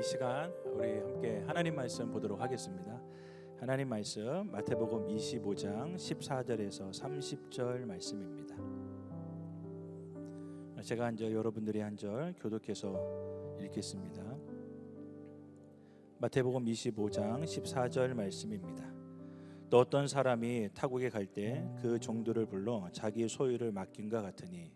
이 시간 우리 함께 하나님 말씀 보도록 하겠습니다. 하나님 말씀 마태복음 25장 14절에서 30절 말씀입니다. 제가 한 절, 여러분들이 한 절 교독해서 읽겠습니다. 마태복음 25장 14절 말씀입니다. 또 어떤 사람이 타국에 갈 때 그 종들을 불러 자기 소유를 맡긴과 같으니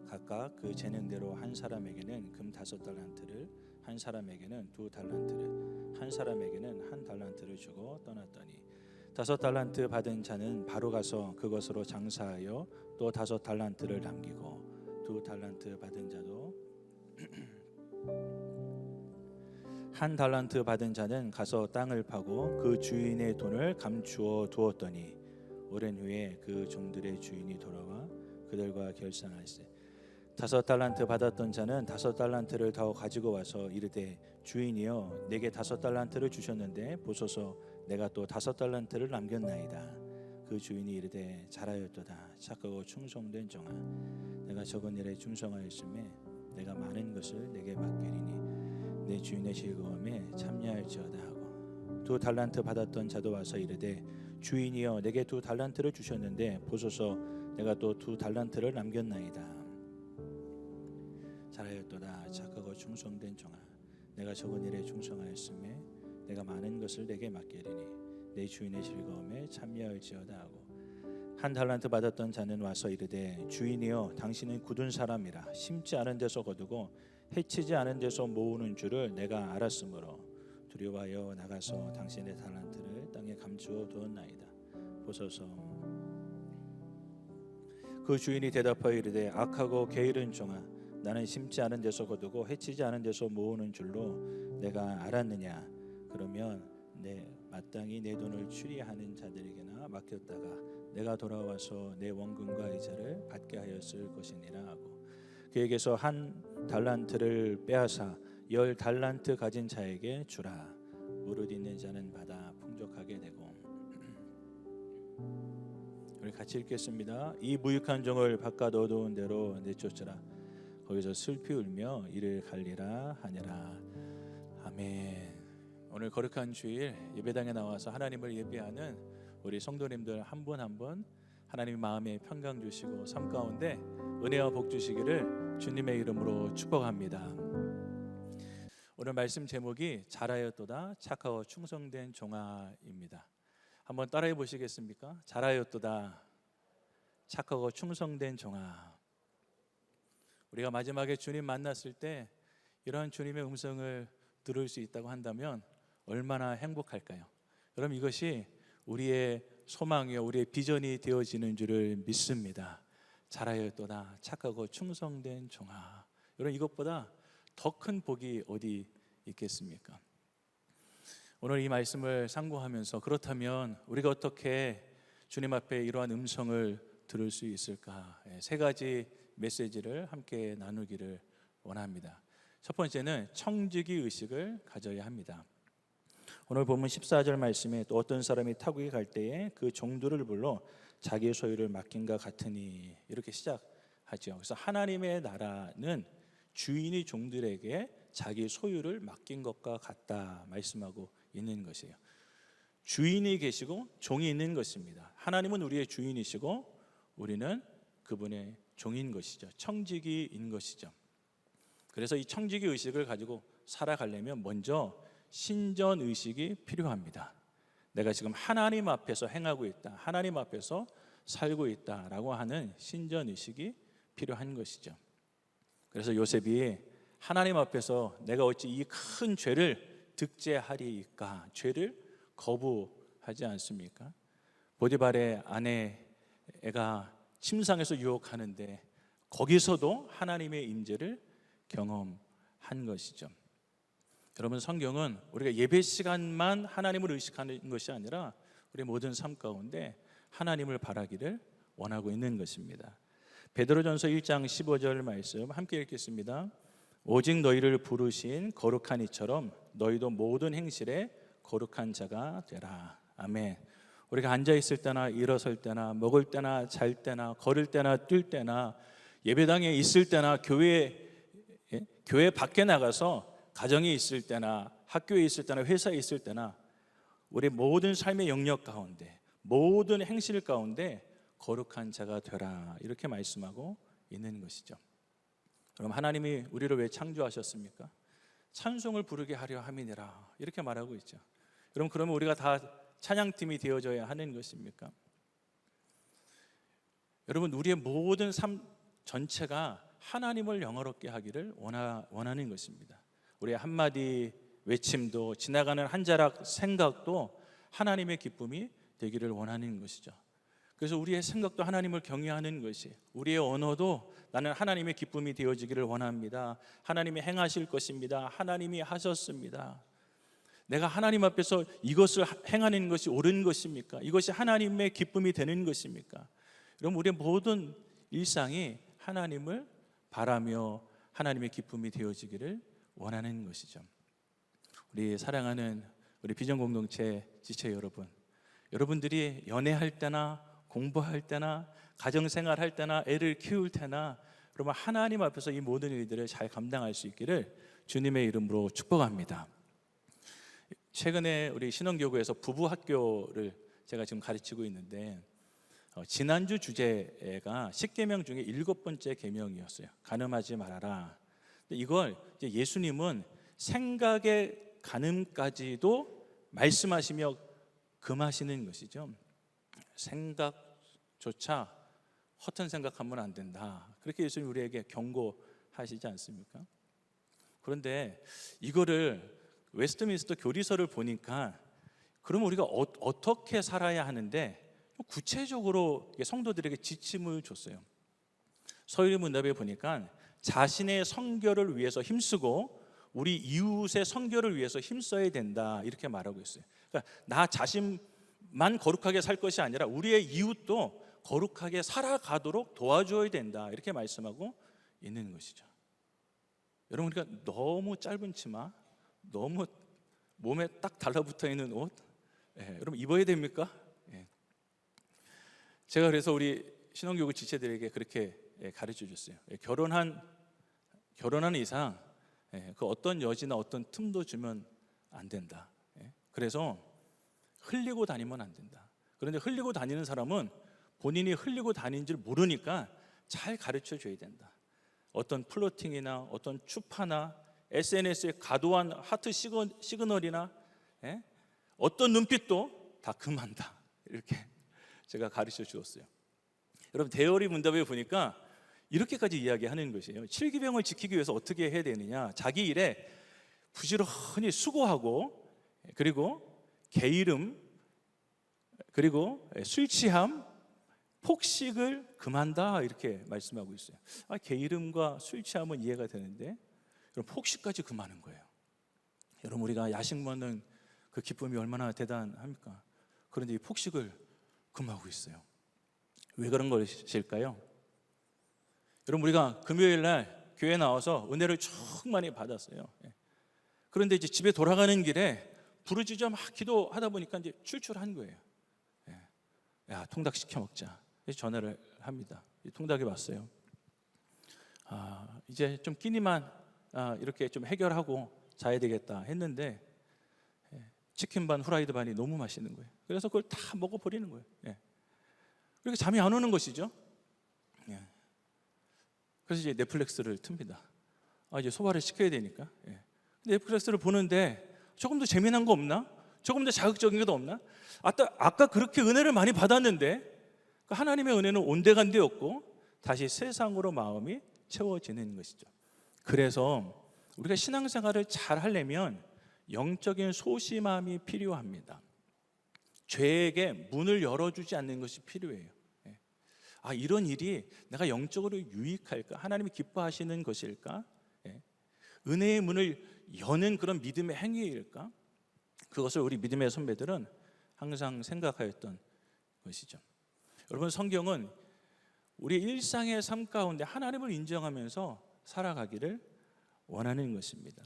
각각 그 재능대로 한 사람에게는 금 5달란트를, 한 사람에게는 2달란트를, 한 사람에게는 1달란트를 주고 떠났더니 5달란트 받은 자는 바로 가서 그것으로 장사하여 또 5달란트를 남기고 2달란트 받은 자도 1달란트 받은 자는 가서 땅을 파고 그 주인의 돈을 감추어 두었더니 오랜 후에 그 종들의 주인이 돌아와 그들과 결산할세 5달란트 받았던 자는 5달란트를 더 가지고 와서 이르되 주인이여 내게 5달란트를 주셨는데 보소서 내가 또 5달란트를 남겼나이다. 그 주인이 이르되 잘하였도다 착하고 충성된 종아 내가 적은 일에 충성하였음에 내가 많은 것을 내게 맡기리니 내 주인의 즐거움에 참여할지어다 하고 2달란트 받았던 자도 와서 이르되 주인이여 내게 2달란트를 주셨는데 보소서 내가 또 2달란트를 남겼나이다. 잘하였도다 착하고 충성된 종아 내가 적은 일에 충성하였음에 내가 많은 것을 내게 맡기리니 내 주인의 즐거움에 참여할지어다 하고 1달란트 받았던 자는 와서 이르되 주인이여 당신은 굳은 사람이라 심지 않은 데서 거두고 해치지 않은 데서 모으는 줄을 내가 알았으므로 두려워하여 나가서 당신의 달란트를 땅에 감추어 두었나이다. 보소서 그 주인이 대답하여 이르되 악하고 게으른 종아 나는 심지 않은 데서 거두고 해치지 않은 데서 모으는 줄로 내가 알았느냐. 그러면 마땅히 내 돈을 추리하는 자들에게나 맡겼다가 내가 돌아와서 내 원금과 이자를 받게 하였을 것이니라 하고 그에게서 1달란트를 빼앗아 10달란트 가진 자에게 주라. 무릇 있는 자는 받아 풍족하게 되고. 우리 같이 읽겠습니다. 이 무익한 종을 바깥 어두운 데로 내쫓으라. 거기서 슬피 울며 이를 갈리라 하니라. 아멘. 오늘 거룩한 주일 예배당에 나와서 하나님을 예배하는 우리 성도님들 한 분 한 분 하나님 마음에 평강 주시고 삶 가운데 은혜와 복 주시기를 주님의 이름으로 축복합니다. 오늘 말씀 제목이 잘하였도다 착하고 충성된 종아입니다. 한번 따라해 보시겠습니까? 잘하였도다 착하고 충성된 종아. 우리가 마지막에 주님 만났을 때 이러한 주님의 음성을 들을 수 있다고 한다면 얼마나 행복할까요? 그럼 이것이 우리의 소망이요 우리의 비전이 되어지는 줄을 믿습니다. 잘하였도다 착하고 충성된 종아. 여러분 이것보다 더 큰 복이 어디 있겠습니까? 오늘 이 말씀을 상고하면서 그렇다면 우리가 어떻게 주님 앞에 이러한 음성을 들을 수 있을까? 세 가지 메시지를 함께 나누기를 원합니다. 첫 번째는 청지기 의식을 가져야 합니다. 오늘 본문 14절 말씀에 또 어떤 사람이 타국에 갈 때에 그 종들을 불러 자기의 소유를 맡긴과 같으니 이렇게 시작하죠. 그래서 하나님의 나라는 주인이 종들에게 자기 소유를 맡긴 것과 같다 말씀하고 있는 것이에요. 주인이 계시고 종이 있는 것입니다. 하나님은 우리의 주인이시고 우리는 그분의 종인 것이죠. 청지기인 것이죠. 그래서 이 청지기 의식을 가지고 살아가려면 먼저 신전 의식이 필요합니다. 내가 지금 하나님 앞에서 행하고 있다, 하나님 앞에서 살고 있다라고 하는 신전 의식이 필요한 것이죠. 그래서 요셉이 하나님 앞에서 내가 어찌 이 큰 죄를 득제하리이까 죄를 거부하지 않습니까? 보디발의 아내가 침상에서 유혹하는데 거기서도 하나님의 임재를 경험한 것이죠. 여러분 성경은 우리가 예배 시간만 하나님을 의식하는 것이 아니라 우리 모든 삶 가운데 하나님을 바라기를 원하고 있는 것입니다. 베드로전서 1장 15절 말씀 함께 읽겠습니다. 오직 너희를 부르신 거룩한 이처럼 너희도 모든 행실에 거룩한 자가 되라. 아멘. 우리가 앉아있을 때나 일어설 때나 먹을 때나 잘 때나 걸을 때나 뛸 때나 예배당에 있을 때나 교회 밖에 나가서 가정에 있을 때나 학교에 있을 때나 회사에 있을 때나 우리 모든 삶의 영역 가운데, 모든 행실 가운데 거룩한 자가 되라, 이렇게 말씀하고 있는 것이죠. 그럼 하나님이 우리를 왜 창조하셨습니까? 찬송을 부르게 하려 함이니라, 이렇게 말하고 있죠. 그러면 우리가 다 찬양팀이 되어져야 하는 것입니까? 여러분, 우리의 모든 삶 전체가 하나님을 영화롭게 하기를 원하는 것입니다. 우리의 한마디 외침도, 지나가는 한 자락 생각도 하나님의 기쁨이 되기를 원하는 것이죠. 그래서 우리의 생각도 하나님을 경외하는 것이, 우리의 언어도 나는 하나님의 기쁨이 되어지기를 원합니다. 하나님이 행하실 것입니다. 하나님이 하셨습니다. 내가 하나님 앞에서 이것을 행하는 것이 옳은 것입니까? 이것이 하나님의 기쁨이 되는 것입니까? 그럼 우리의 모든 일상이 하나님을 바라며 하나님의 기쁨이 되어지기를 원하는 것이죠. 우리 사랑하는 우리 비전 공동체 지체 여러분, 여러분들이 연애할 때나 공부할 때나 가정생활 할 때나 애를 키울 때나, 그러면 하나님 앞에서 이 모든 일들을 잘 감당할 수 있기를 주님의 이름으로 축복합니다. 최근에 우리 신원교구에서 부부 학교를 제가 지금 가르치고 있는데, 지난주 주제가 10계명 중에 7번째 계명이었어요. 간음하지 말아라. 이걸 이제 예수님은 생각의 간음까지도 말씀하시며 금하시는 것이죠. 생각조차 허튼 생각하면 안 된다, 그렇게 예수님 우리에게 경고하시지 않습니까? 그런데 이거를 웨스트민스터 교리서를 보니까, 그러면 우리가 어떻게 살아야 하는데 구체적으로 성도들에게 지침을 줬어요. 서유리문답에 보니까 자신의 성결을 위해서 힘쓰고 우리 이웃의 성결을 위해서 힘써야 된다, 이렇게 말하고 있어요. 그러니까 나 자신만 거룩하게 살 것이 아니라 우리의 이웃도 거룩하게 살아가도록 도와줘야 된다, 이렇게 말씀하고 있는 것이죠. 여러분, 우리가 너무 짧은 치마, 너무 몸에 딱 달라붙어 있는 옷, 여러분 입어야 됩니까? 제가 그래서 우리 신혼교구 지체들에게 그렇게 가르쳐 줬어요. 결혼한 이상 그 어떤 여지나 어떤 틈도 주면 안 된다. 그래서 흘리고 다니면 안 된다. 그런데 흘리고 다니는 사람은 본인이 흘리고 다니는 줄 모르니까 잘 가르쳐 줘야 된다. 어떤 플로팅이나 어떤 추파나 SNS의 과도한 하트 시그널이나 어떤 눈빛도 다 금한다, 이렇게 제가 가르쳐 주었어요. 여러분, 대열이 문답에 보니까 이렇게까지 이야기하는 것이에요. 7기명을 지키기 위해서 어떻게 해야 되느냐, 자기 일에 부지런히 수고하고, 그리고 게으름, 그리고 술 취함, 폭식을 금한다, 이렇게 말씀하고 있어요. 게으름과 술 취함은 이해가 되는데, 그럼 폭식까지 금하는 거예요. 여러분, 우리가 야식 먹는 그 기쁨이 얼마나 대단합니까? 그런데 이 폭식을 금하고 있어요. 왜 그런 것일까요? 여러분, 우리가 금요일 날 교회 나와서 은혜를 충만히 받았어요. 그런데 이제 집에 돌아가는 길에 부르짖어 막 기도하다 보니까 이제 출출한 거예요. 야, 통닭 시켜 먹자. 전화를 합니다. 통닭이 왔어요. 이제 좀 끼니만 이렇게 좀 해결하고 자야 되겠다 했는데, 치킨 반 후라이드 반이 너무 맛있는 거예요. 그래서 그걸 다 먹어버리는 거예요. 그렇게 잠이 안 오는 것이죠. 그래서 이제 넷플릭스를 틉니다. 이제 소화를 시켜야 되니까. 넷플릭스를 보는데 조금 더 재미난 거 없나? 조금 더 자극적인 게 없나? 아까 그렇게 은혜를 많이 받았는데, 하나님의 은혜는 온데간데 없고 다시 세상으로 마음이 채워지는 것이죠. 그래서 우리가 신앙생활을 잘 하려면 영적인 소심함이 필요합니다. 죄에게 문을 열어주지 않는 것이 필요해요. 이런 일이 내가 영적으로 유익할까? 하나님이 기뻐하시는 것일까? 은혜의 문을 여는 그런 믿음의 행위일까? 그것을 우리 믿음의 선배들은 항상 생각하였던 것이죠. 여러분, 성경은 우리 일상의 삶 가운데 하나님을 인정하면서 살아가기를 원하는 것입니다.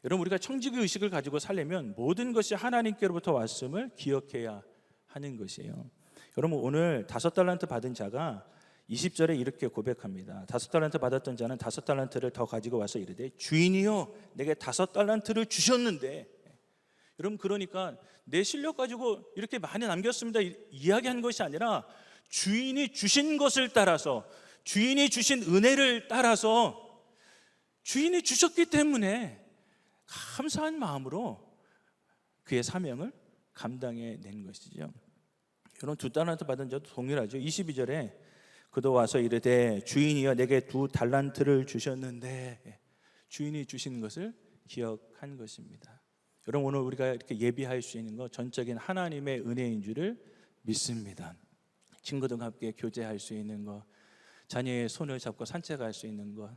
여러분, 우리가 청지기 의식을 가지고 살려면 모든 것이 하나님께로부터 왔음을 기억해야 하는 것이에요. 여러분, 오늘 5달란트 받은 자가 20절에 이렇게 고백합니다. 5달란트 받았던 자는 5달란트를 더 가지고 와서 이르되 주인이여 내게 5달란트를 주셨는데, 여러분 그러니까 내 실력 가지고 이렇게 많이 남겼습니다 이야기한 것이 아니라 주인이 주신 것을 따라서, 주인이 주신 은혜를 따라서, 주인이 주셨기 때문에 감사한 마음으로 그의 사명을 감당해 낸 것이죠. 여러분 2달란트 받은 자도 동일하죠. 22절에 그도 와서 이르되 주인이여 내게 2달란트를 주셨는데, 주인이 주신 것을 기억한 것입니다. 여러분 오늘 우리가 이렇게 예비할 수 있는 것 전적인 하나님의 은혜인 줄을 믿습니다. 친구들과 함께 교제할 수 있는 것, 자녀의 손을 잡고 산책할 수 있는 것.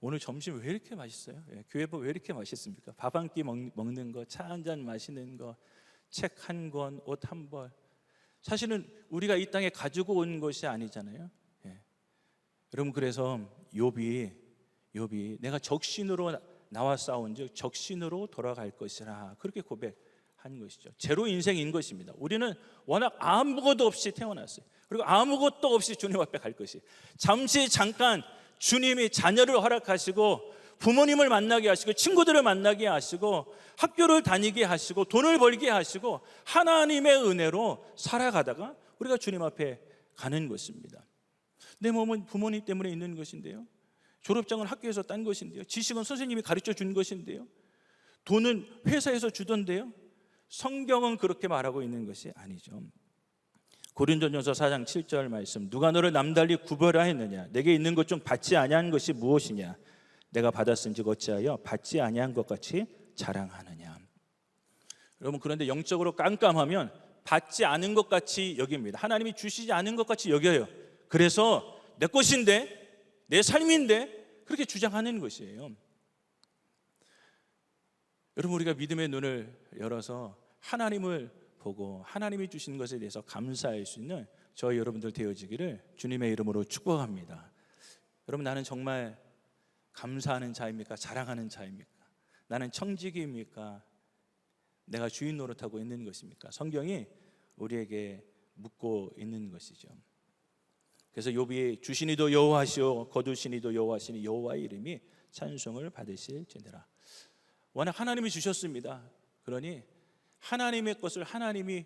오늘 점심 왜 이렇게 맛있어요? 교회밥 왜 이렇게 맛있습니까? 밥 한 끼 먹는 거, 차 한 잔 마시는 거, 책 한 권, 옷 한 벌. 사실은 우리가 이 땅에 가지고 온 것이 아니잖아요. 여러분 그래서 욥이 내가 적신으로 나와 싸운즉 적신으로 돌아갈 것이라 그렇게 고백한 것이죠. 제로 인생인 것입니다. 우리는 워낙 아무것도 없이 태어났어요. 그리고 아무것도 없이 주님 앞에 갈 것이, 잠깐 주님이 자녀를 허락하시고 부모님을 만나게 하시고 친구들을 만나게 하시고 학교를 다니게 하시고 돈을 벌게 하시고 하나님의 은혜로 살아가다가 우리가 주님 앞에 가는 것입니다. 내 몸은 부모님 때문에 있는 것인데요, 졸업장은 학교에서 딴 것인데요, 지식은 선생님이 가르쳐 준 것인데요, 돈은 회사에서 주던데요. 성경은 그렇게 말하고 있는 것이 아니죠. 고린도전서 4장 7절 말씀, 누가 너를 남달리 구별하 했느냐? 내게 있는 것 중 받지 아니한 것이 무엇이냐? 내가 받았은즉 어찌하여 받지 아니한 것 같이 자랑하느냐? 여러분 그런데 영적으로 깜깜하면 받지 않은 것 같이 여깁니다. 하나님이 주시지 않은 것 같이 여겨요. 그래서 내 것인데, 내 삶인데 그렇게 주장하는 것이에요. 여러분 우리가 믿음의 눈을 열어서 하나님을 보고 하나님이 주신 것에 대해서 감사할 수 있는 저희 여러분들 되어지기를 주님의 이름으로 축복합니다. 여러분 나는 정말 감사하는 자입니까? 자랑하는 자입니까? 나는 청지기입니까? 내가 주인 노릇하고 있는 것입니까? 성경이 우리에게 묻고 있는 것이죠. 그래서 욥이 주시니도 여호와시오 거두시니도 여호와시니 여호와의 이름이 찬송을 받으실지니라. 워낙 하나님이 주셨습니다. 그러니 하나님의 것을 하나님이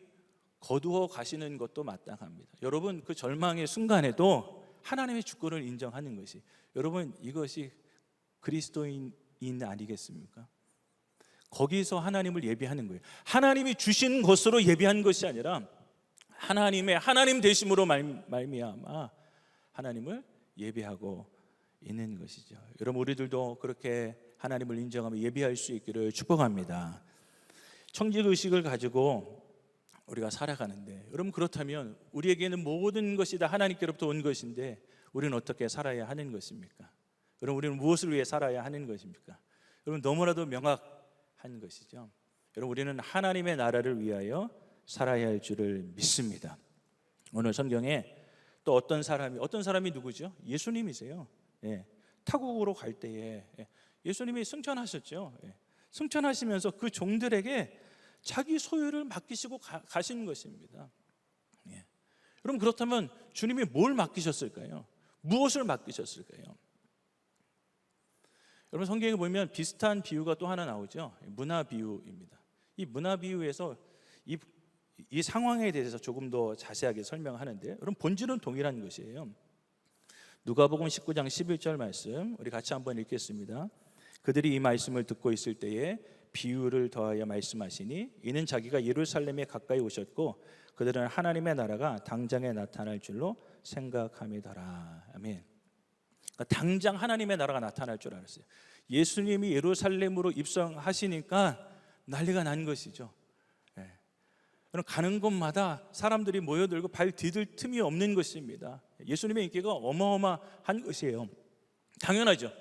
거두어 가시는 것도 마땅합니다. 여러분 그 절망의 순간에도 하나님의 주권을 인정하는 것이, 여러분 이것이 그리스도인 아니겠습니까? 거기서 하나님을 예비하는 거예요. 하나님이 주신 것으로 예비한 것이 아니라 하나님 되심으로 말미암아 하나님을 예비하고 있는 것이죠. 여러분 우리들도 그렇게 하나님을 인정하며 예비할 수 있기를 축복합니다. 청지의식을 가지고 우리가 살아가는데, 여러분 그렇다면 우리에게는 모든 것이 다 하나님께로부터 온 것인데 우리는 어떻게 살아야 하는 것입니까? 여러분 우리는 무엇을 위해 살아야 하는 것입니까? 여러분 너무나도 명확한 것이죠. 여러분 우리는 하나님의 나라를 위하여 살아야 할 줄을 믿습니다. 오늘 성경에 또 어떤 사람이 누구죠? 예수님이세요. 타국으로 갈 때에 예수님이 승천하셨죠. 승천하시면서 그 종들에게 자기 소유를 맡기시고 가신 것입니다. 여러분 그렇다면 주님이 뭘 맡기셨을까요? 무엇을 맡기셨을까요? 여러분 성경에 보면 비슷한 비유가 또 하나 나오죠. 문화 비유입니다. 이 문화 비유에서 이 상황에 대해서 조금 더 자세하게 설명하는데, 여러분 본질은 동일한 것이에요. 누가복음 19장 11절 말씀 우리 같이 한번 읽겠습니다. 그들이 이 말씀을 듣고 있을 때에 비유를 더하여 말씀하시니 이는 자기가 예루살렘에 가까이 오셨고 그들은 하나님의 나라가 당장에 나타날 줄로 생각함이더라. 아멘. 그러니까 당장 하나님의 나라가 나타날 줄 알았어요. 예수님이 예루살렘으로 입성하시니까 난리가 난 것이죠. 가는 곳마다 사람들이 모여들고 발 디딜 틈이 없는 것입니다. 예수님의 인기가 어마어마한 것이에요. 당연하죠.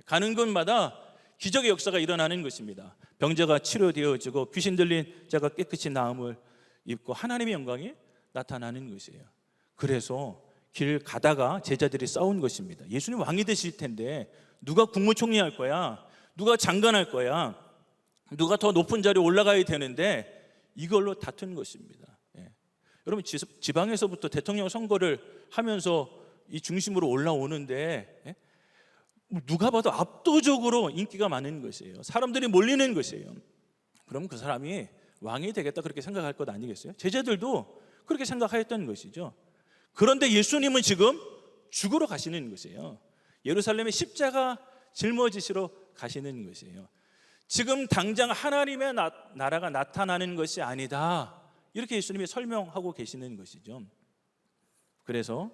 가는 곳마다 기적의 역사가 일어나는 것입니다. 병자가 치료되어지고 귀신 들린 자가 깨끗이 나음을 입고 하나님의 영광이 나타나는 것이에요. 그래서 길 가다가 제자들이 싸운 것입니다. 예수님 왕이 되실 텐데 누가 국무총리 할 거야? 누가 장관 할 거야? 누가 더 높은 자리에 올라가야 되는데 이걸로 다툰 것입니다. 여러분 지방에서부터 대통령 선거를 하면서 이 중심으로 올라오는데, 예? 누가 봐도 압도적으로 인기가 많은 것이에요. 사람들이 몰리는 것이에요. 그럼 그 사람이 왕이 되겠다 그렇게 생각할 것 아니겠어요? 제자들도 그렇게 생각하였던 것이죠. 그런데 예수님은 지금 죽으러 가시는 것이에요. 예루살렘에 십자가 짊어지시러 가시는 것이에요. 지금 당장 하나님의 나라가 나타나는 것이 아니다, 이렇게 예수님이 설명하고 계시는 것이죠. 그래서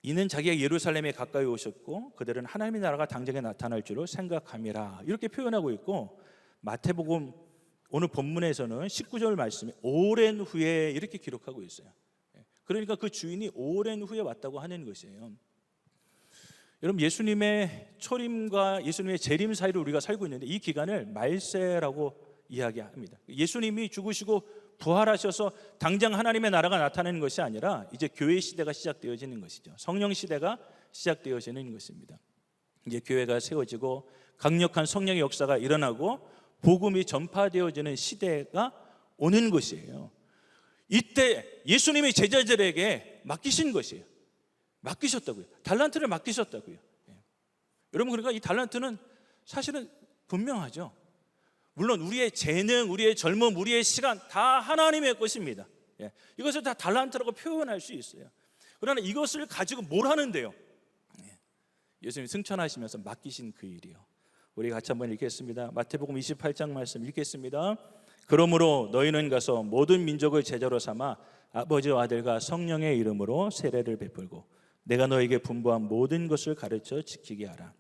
이는 자기가 예루살렘에 가까이 오셨고 그들은 하나님의 나라가 당장에 나타날 줄을 생각함이라, 이렇게 표현하고 있고, 마태복음 오늘 본문에서는 19절 말씀이 오랜 후에 이렇게 기록하고 있어요. 그러니까 그 주인이 오랜 후에 왔다고 하는 것이에요. 여러분, 예수님의 초림과 예수님의 재림 사이를 우리가 살고 있는데 이 기간을 말세라고 이야기합니다. 예수님이 죽으시고 부활하셔서 당장 하나님의 나라가 나타나는 것이 아니라 이제 교회 시대가 시작되어지는 것이죠. 성령 시대가 시작되어지는 것입니다. 이제 교회가 세워지고 강력한 성령의 역사가 일어나고 복음이 전파되어지는 시대가 오는 것이에요. 이때 예수님이 제자들에게 맡기신 것이에요. 맡기셨다고요. 달란트를 맡기셨다고요. 여러분, 그러니까 이 달란트는 사실은 분명하죠. 물론 우리의 재능, 우리의 젊음, 우리의 시간 다 하나님의 것입니다. 이것을 다 달란트라고 표현할 수 있어요. 그러나 이것을 가지고 뭘 하는데요? 예수님이 승천하시면서 맡기신 그 일이요. 우리 같이 한번 읽겠습니다. 마태복음 28장 말씀 읽겠습니다. 그러므로 너희는 가서 모든 민족을 제자로 삼아 아버지와 아들과 성령의 이름으로 세례를 베풀고 내가 너에게 분부한 모든 것을 가르쳐 지키게 하라.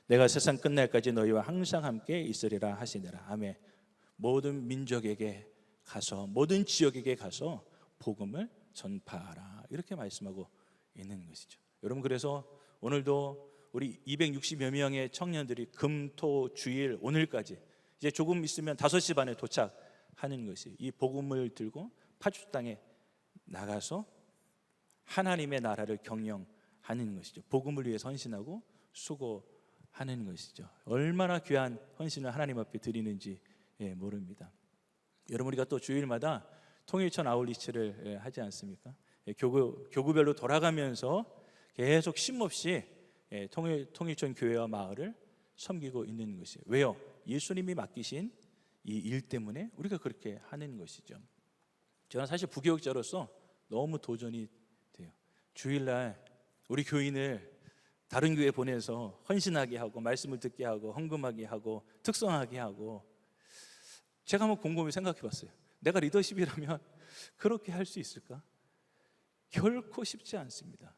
내가 세상 끝날까지 너희와 항상 함께 있으리라 하시니라. 아멘. 모든 민족에게 가서, 모든 지역에게 가서 복음을 전파하라, 이렇게 말씀하고 있는 것이죠. 여러분, 그래서 오늘도 우리 260여 명의 청년들이 금, 토, 주일 오늘까지 이제 조금 있으면 5시 반에 도착하는 것이, 이 복음을 들고 파주 땅에 나가서 하나님의 나라를 경영하는 것이죠. 복음을 위해 헌신하고 수고하는 것이죠. 얼마나 귀한 헌신을 하나님 앞에 드리는지 모릅니다. 여러분, 우리가 또 주일마다 통일천 아울리치를 하지 않습니까? 교구별로 돌아가면서 계속 쉼없이 통일천 교회와 마을을 섬기고 있는 것이에요. 왜요? 예수님이 맡기신 이 일 때문에 우리가 그렇게 하는 것이죠. 저는 사실 부교육자로서 너무 도전이 돼요. 주일날 우리 교인을 다른 교회에 보내서 헌신하게 하고 말씀을 듣게 하고 헌금하게 하고 특성하게 하고, 제가 한번 곰곰이 생각해 봤어요. 내가 리더십이라면 그렇게 할 수 있을까? 결코 쉽지 않습니다.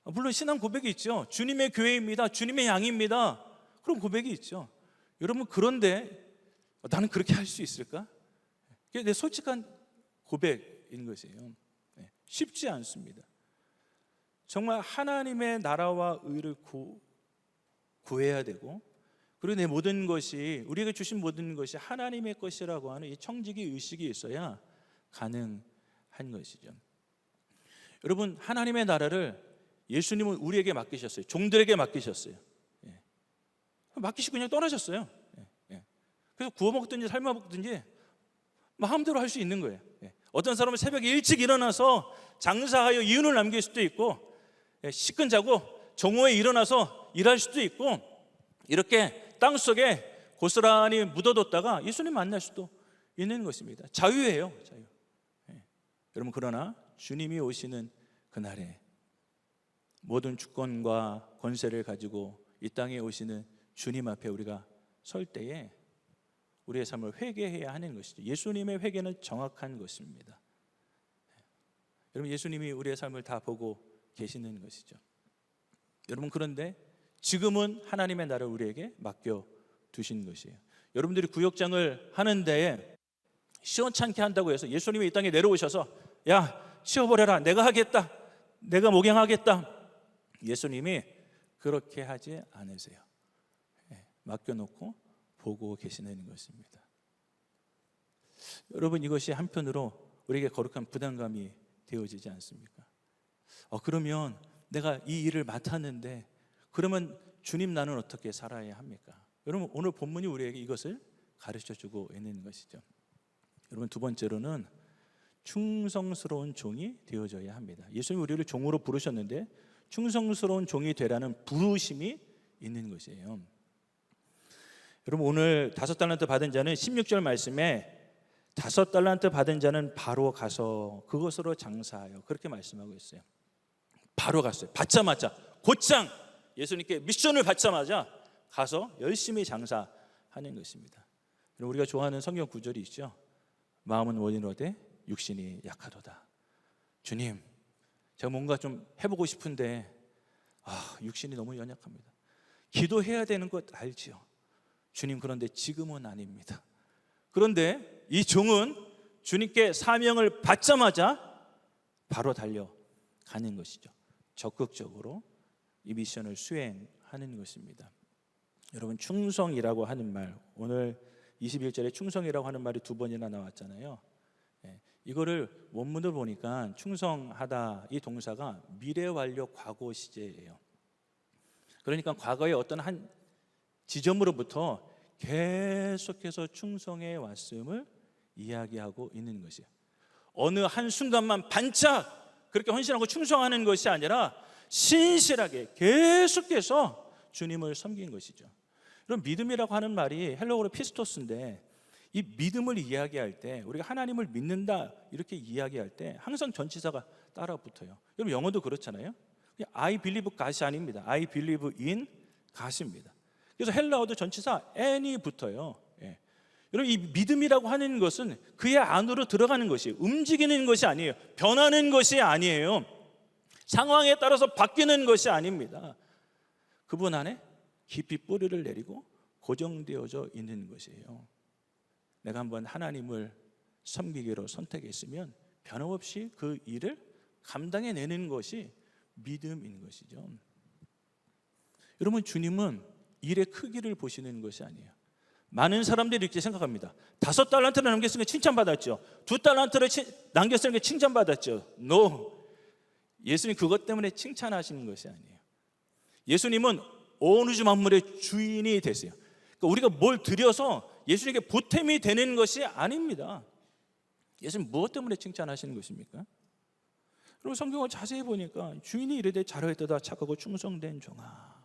물론 신앙 고백이 있죠. 주님의 교회입니다, 주님의 양입니다, 그런 고백이 있죠. 여러분, 그런데 나는 그렇게 할 수 있을까? 그게 내 솔직한 고백인 것이에요. 쉽지 않습니다. 정말 하나님의 나라와 의를 구해야 되고, 그리고 내 모든 것이, 우리에게 주신 모든 것이 하나님의 것이라고 하는 이 청지기 의식이 있어야 가능한 것이죠. 여러분, 하나님의 나라를 예수님은 우리에게 맡기셨어요. 종들에게 맡기셨어요. 맡기시고 그냥 떠나셨어요. 그래서 구워 먹든지 삶아 먹든지 마음대로 할 수 있는 거예요. 어떤 사람은 새벽에 일찍 일어나서 장사하여 이윤을 남길 수도 있고, 시끈 자고 정오에 일어나서 일할 수도 있고, 이렇게 땅속에 고스란히 묻어뒀다가 예수님 만날 수도 있는 것입니다. 자유예요, 자유. 여러분, 그러나 주님이 오시는 그날에 모든 주권과 권세를 가지고 이 땅에 오시는 주님 앞에 우리가 설 때에 우리의 삶을 회개해야 하는 것이죠. 예수님의 회개는 정확한 것입니다. 여러분, 예수님이 우리의 삶을 다 보고 계시는 것이죠. 여러분, 그런데 지금은 하나님의 나라를 우리에게 맡겨 두신 것이에요. 여러분들이 구역장을 하는 데에 시원찮게 한다고 해서 예수님이 이 땅에 내려오셔서 야, 치워버려라, 내가 하겠다, 내가 목양하겠다, 예수님이 그렇게 하지 않으세요. 맡겨놓고 보고 계시는 것입니다. 여러분, 이것이 한편으로 우리에게 거룩한 부담감이 되어지지 않습니까? 그러면 내가 이 일을 맡았는데 그러면 주님, 나는 어떻게 살아야 합니까? 여러분, 오늘 본문이 우리에게 이것을 가르쳐주고 있는 것이죠. 여러분, 두 번째로는 충성스러운 종이 되어져야 합니다. 예수님 우리를 종으로 부르셨는데 충성스러운 종이 되라는 부르심이 있는 것이에요. 여러분, 오늘 5달란트 받은 자는 16절 말씀에 5달란트 받은 자는 바로 가서 그것으로 장사하여, 그렇게 말씀하고 있어요. 바로 갔어요. 받자마자 곧장 예수님께 미션을 받자마자 가서 열심히 장사하는 것입니다. 우리가 좋아하는 성경 구절이 있죠. 마음은 원이로되 육신이 약하도다. 주님, 제가 뭔가 좀 해보고 싶은데 육신이 너무 연약합니다. 기도해야 되는 것 알지요. 주님, 그런데 지금은 아닙니다. 그런데 이 종은 주님께 사명을 받자마자 바로 달려가는 것이죠. 적극적으로 이 미션을 수행하는 것입니다. 여러분, 충성이라고 하는 말, 오늘 21절에 충성이라고 하는 말이 2번이나 나왔잖아요. 이거를 원문을 보니까 충성하다, 이 동사가 미래 완료 과거 시제예요. 그러니까 과거의 어떤 한 지점으로부터 계속해서 충성해 왔음을 이야기하고 있는 것이에요. 어느 한 순간만 반짝 그렇게 헌신하고 충성하는 것이 아니라 신실하게 계속해서 주님을 섬긴 것이죠. 그럼 믿음이라고 하는 말이 헬라어로 피스토스인데, 이 믿음을 이야기할 때, 우리가 하나님을 믿는다 이렇게 이야기할 때 항상 전치사가 따라 붙어요. 여러분, 영어도 그렇잖아요. I believe God이 아닙니다. I believe in God입니다. 그래서 헬라어도 전치사 n이 붙어요. 여러분, 이 믿음이라고 하는 것은 그의 안으로 들어가는 것이에요. 움직이는 것이 아니에요. 변하는 것이 아니에요. 상황에 따라서 바뀌는 것이 아닙니다. 그분 안에 깊이 뿌리를 내리고 고정되어져 있는 것이에요. 내가 한번 하나님을 섬기기로 선택했으면 변함없이 그 일을 감당해내는 것이 믿음인 것이죠. 여러분, 주님은 일의 크기를 보시는 것이 아니에요. 많은 사람들이 이렇게 생각합니다. 5달란트를 남겼으니까 칭찬받았죠. 2달란트를 남겼으니까 칭찬받았죠. No. 예수님 그것 때문에 칭찬하시는 것이 아니에요. 예수님은 온 우주 만물의 주인이 되세요. 그러니까 우리가 뭘 드려서 예수님께 보탬이 되는 것이 아닙니다. 예수님 무엇 때문에 칭찬하시는 것입니까? 그리고 성경을 자세히 보니까 주인이 이르되 잘하였도다 착하고 충성된 종아,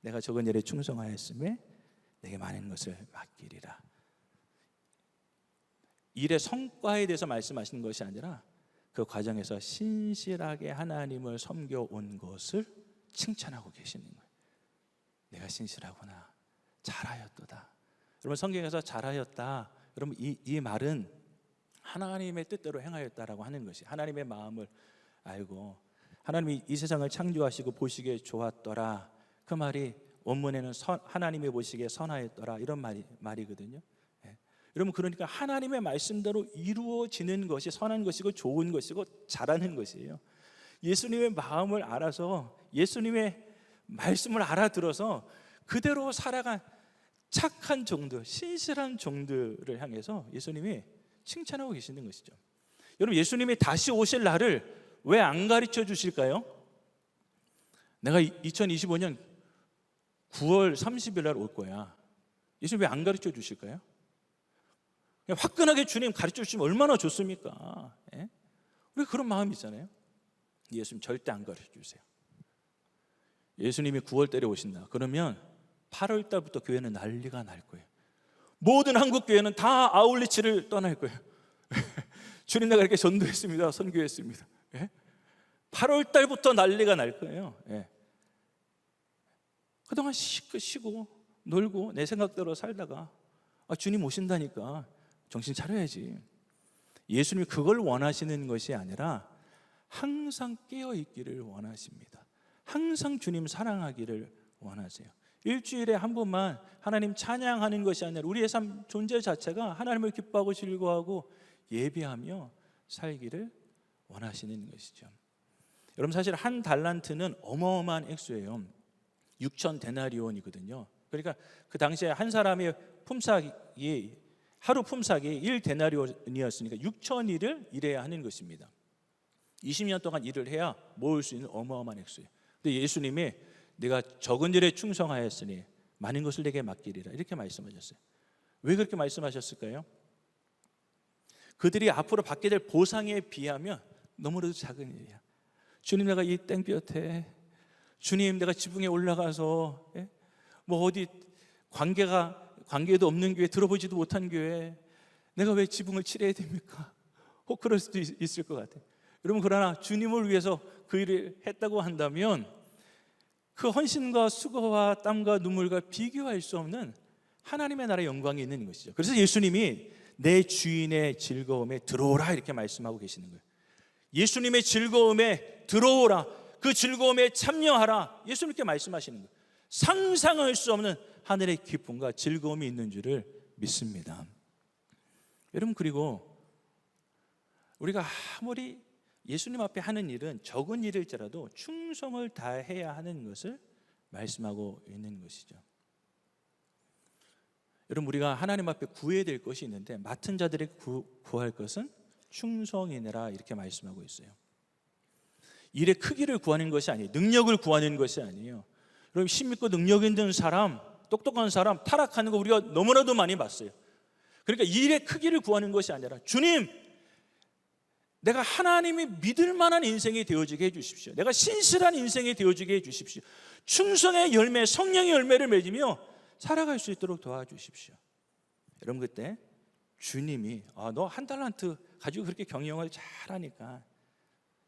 내가 적은 일에 충성하였음에 내게 많은 것을 맡기리라. 일의 성과에 대해서 말씀하시는 것이 아니라 그 과정에서 신실하게 하나님을 섬겨온 것을 칭찬하고 계시는 거예요. 내가 신실하구나, 잘하였도다. 여러분, 성경에서 잘하였다, 여러분, 이 말은 하나님의 뜻대로 행하였다라고 하는 것이, 하나님의 마음을 알고 하나님이 이 세상을 창조하시고 보시기에 좋았더라, 그 말이 원문에는 하나님이 보시기에 선하였더라, 이런 말이거든요. 여러분, 그러니까 하나님의 말씀대로 이루어지는 것이 선한 것이고 좋은 것이고 잘하는 것이에요. 예수님의 마음을 알아서, 예수님의 말씀을 알아들어서 그대로 살아간 착한 종들, 신실한 종들을 향해서 예수님이 칭찬하고 계시는 것이죠. 여러분, 예수님이 다시 오실 날을 왜 안 가르쳐 주실까요? 내가 2025년 9월 30일 날 올 거야. 예수님 왜 안 가르쳐 주실까요? 그냥 화끈하게 주님 가르쳐 주시면 얼마나 좋습니까? 우리 그런 마음이 있잖아요. 예수님 절대 안 가르쳐 주세요. 예수님이 9월 달에 오신다 그러면 8월 달부터 교회는 난리가 날 거예요. 모든 한국 교회는 다 아울리치를 떠날 거예요. 주님, 내가 이렇게 전도했습니다, 선교했습니다. 8월 달부터 난리가 날 거예요. 그동안 쉬고 놀고 내 생각대로 살다가 주님 오신다니까 정신 차려야지. 예수님이 그걸 원하시는 것이 아니라 항상 깨어있기를 원하십니다. 항상 주님 사랑하기를 원하세요. 일주일에 한 번만 하나님 찬양하는 것이 아니라 우리의 삶 존재 자체가 하나님을 기뻐하고 즐거워하고 예배하며 살기를 원하시는 것이죠. 여러분, 사실 한 달란트는 어마어마한 액수예요. 6천 데나리온이거든요. 그러니까 그 당시에 한 사람의 품삯이, 하루 품삯이 1데나리온이었으니까 6천일을 일해야 하는 것입니다. 20년 동안 일을 해야 모을 수 있는 어마어마한 액수예요. 근데 예수님이 내가 적은 일에 충성하였으니 많은 것을 내게 맡기리라, 이렇게 말씀하셨어요. 왜 그렇게 말씀하셨을까요? 그들이 앞으로 받게 될 보상에 비하면 너무나도 작은 일이야. 주님, 내가 이 땡볕에, 주님, 내가 지붕에 올라가서 뭐 어디 관계도 없는 교회, 들어보지도 못한 교회, 내가 왜 지붕을 칠해야 됩니까? 혹 그럴 수도 있을 것 같아요. 여러분, 그러나 주님을 위해서 그 일을 했다고 한다면 그 헌신과 수고와 땀과 눈물과 비교할 수 없는 하나님의 나라의 영광이 있는 것이죠. 그래서 예수님이 내 주인의 즐거움에 들어오라 이렇게 말씀하고 계시는 거예요. 예수님의 즐거움에 들어오라, 그 즐거움에 참여하라, 예수님께 말씀하시는 거예요. 상상할 수 없는 하늘의 기쁨과 즐거움이 있는 줄을 믿습니다. 여러분, 그리고 우리가 아무리 예수님 앞에 하는 일은 적은 일일지라도 충성을 다해야 하는 것을 말씀하고 있는 것이죠. 여러분, 우리가 하나님 앞에 구해야 될 것이 있는데 맡은 자들이 구할 것은 충성이니라 이렇게 말씀하고 있어요. 일의 크기를 구하는 것이 아니에요. 능력을 구하는 것이 아니에요. 여러분, 힘있고 능력 있는 사람, 똑똑한 사람 타락하는 거 우리가 너무나도 많이 봤어요. 그러니까 일의 크기를 구하는 것이 아니라, 주님, 내가 하나님이 믿을 만한 인생이 되어지게 해주십시오. 내가 신실한 인생이 되어지게 해주십시오. 충성의 열매, 성령의 열매를 맺으며 살아갈 수 있도록 도와주십시오. 여러분, 그때 주님이 너 한 달란트 가지고 그렇게 경영을 잘하니까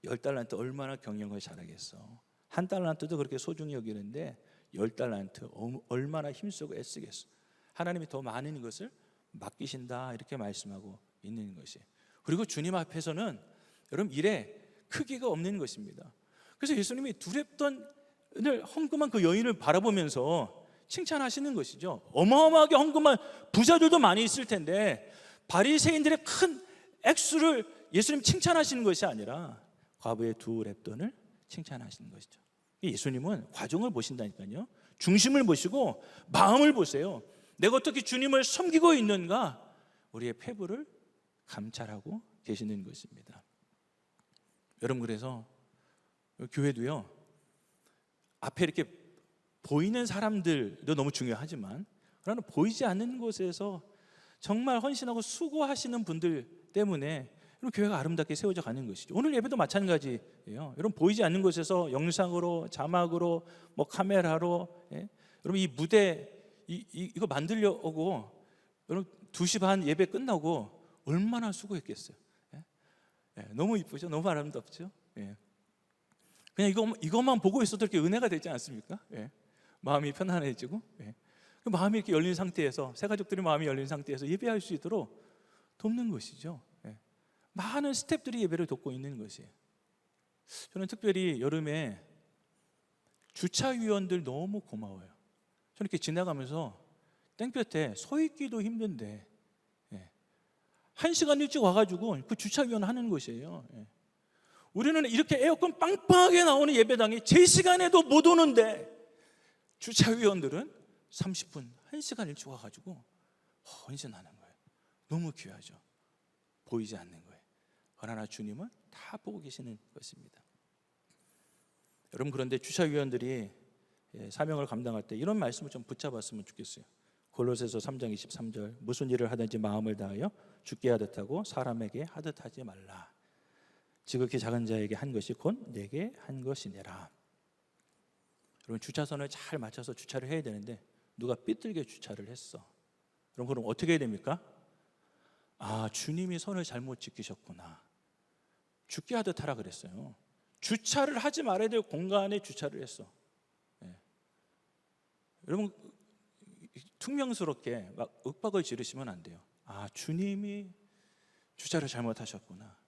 10달란트 얼마나 경영을 잘하겠어. 한 달란트도 그렇게 소중히 여기는데 10달란트 얼마나 힘쓰고 애쓰겠어. 하나님이 더 많은 것을 맡기신다 이렇게 말씀하고 있는 것이에요. 그리고 주님 앞에서는 여러분 일에 크기가 없는 것입니다. 그래서 예수님이 두렙돈을 헌금한 그 여인을 바라보면서 칭찬하시는 것이죠. 어마어마하게 헌금한 부자들도 많이 있을 텐데 바리새인들의 큰 액수를 예수님 칭찬하시는 것이 아니라 과부의 2렙돈을 칭찬하시는 것이죠. 예수님은 과정을 보신다니까요. 중심을 보시고 마음을 보세요. 내가 어떻게 주님을 섬기고 있는가, 우리의 패부를 감찰하고 계시는 것입니다. 여러분, 그래서 교회도요, 앞에 이렇게 보이는 사람들도 너무 중요하지만 그러나 보이지 않는 곳에서 정말 헌신하고 수고하시는 분들 때문에 교회가 아름답게 세워져 가는 것이죠. 오늘 예배도 마찬가지예요. 여러분, 보이지 않는 곳에서 영상으로, 자막으로, 뭐 카메라로, 여러분 이 무대 이거 만들려고 여러분 2시 반 예배 끝나고 얼마나 수고했겠어요. 너무 이쁘죠? 너무 아름답죠? 그냥 이것만 보고 있어도 이렇게 은혜가 되지 않습니까? 마음이 편안해지고, 그 마음이 이렇게 열린 상태에서, 새 가족들이 마음이 열린 상태에서 예배할 수 있도록 돕는 것이죠. 많은 스태프들이 예배를 돕고 있는 것이에요. 저는 특별히 여름에 주차위원들 너무 고마워요. 저는 이렇게 지나가면서 땡볕에 서 있기도 힘든데 1시간 일찍 와가지고 그 주차위원 하는 것이에요. 우리는 이렇게 에어컨 빵빵하게 나오는 예배당에 제 시간에도 못 오는데 주차위원들은 30분, 1시간 일찍 와가지고 헌신하는 거예요. 너무 귀하죠. 보이지 않는 거예요. 그러나 주님은 다 보고 계시는 것입니다. 여러분, 그런데 주차위원들이 사명을 감당할 때 이런 말씀을 좀 붙잡았으면 좋겠어요. 골로새서 3장 23절, 무슨 일을 하든지 마음을 다하여 주께 하듯 하고 사람에게 하듯 하지 말라. 지극히 작은 자에게 한 것이 곧 내게 한 것이니라. 여러분, 주차선을 잘 맞춰서 주차를 해야 되는데 누가 삐뚤게 주차를 했어. 그럼 어떻게 해야 됩니까? 주님이 선을 잘못 지키셨구나. 죽게 하듯 하라 그랬어요. 주차를 하지 말아야 될 공간에 주차를 했어. 여러분, 퉁명스럽게 막 윽박을 지르시면 안 돼요. 주님이 주차를 잘못하셨구나.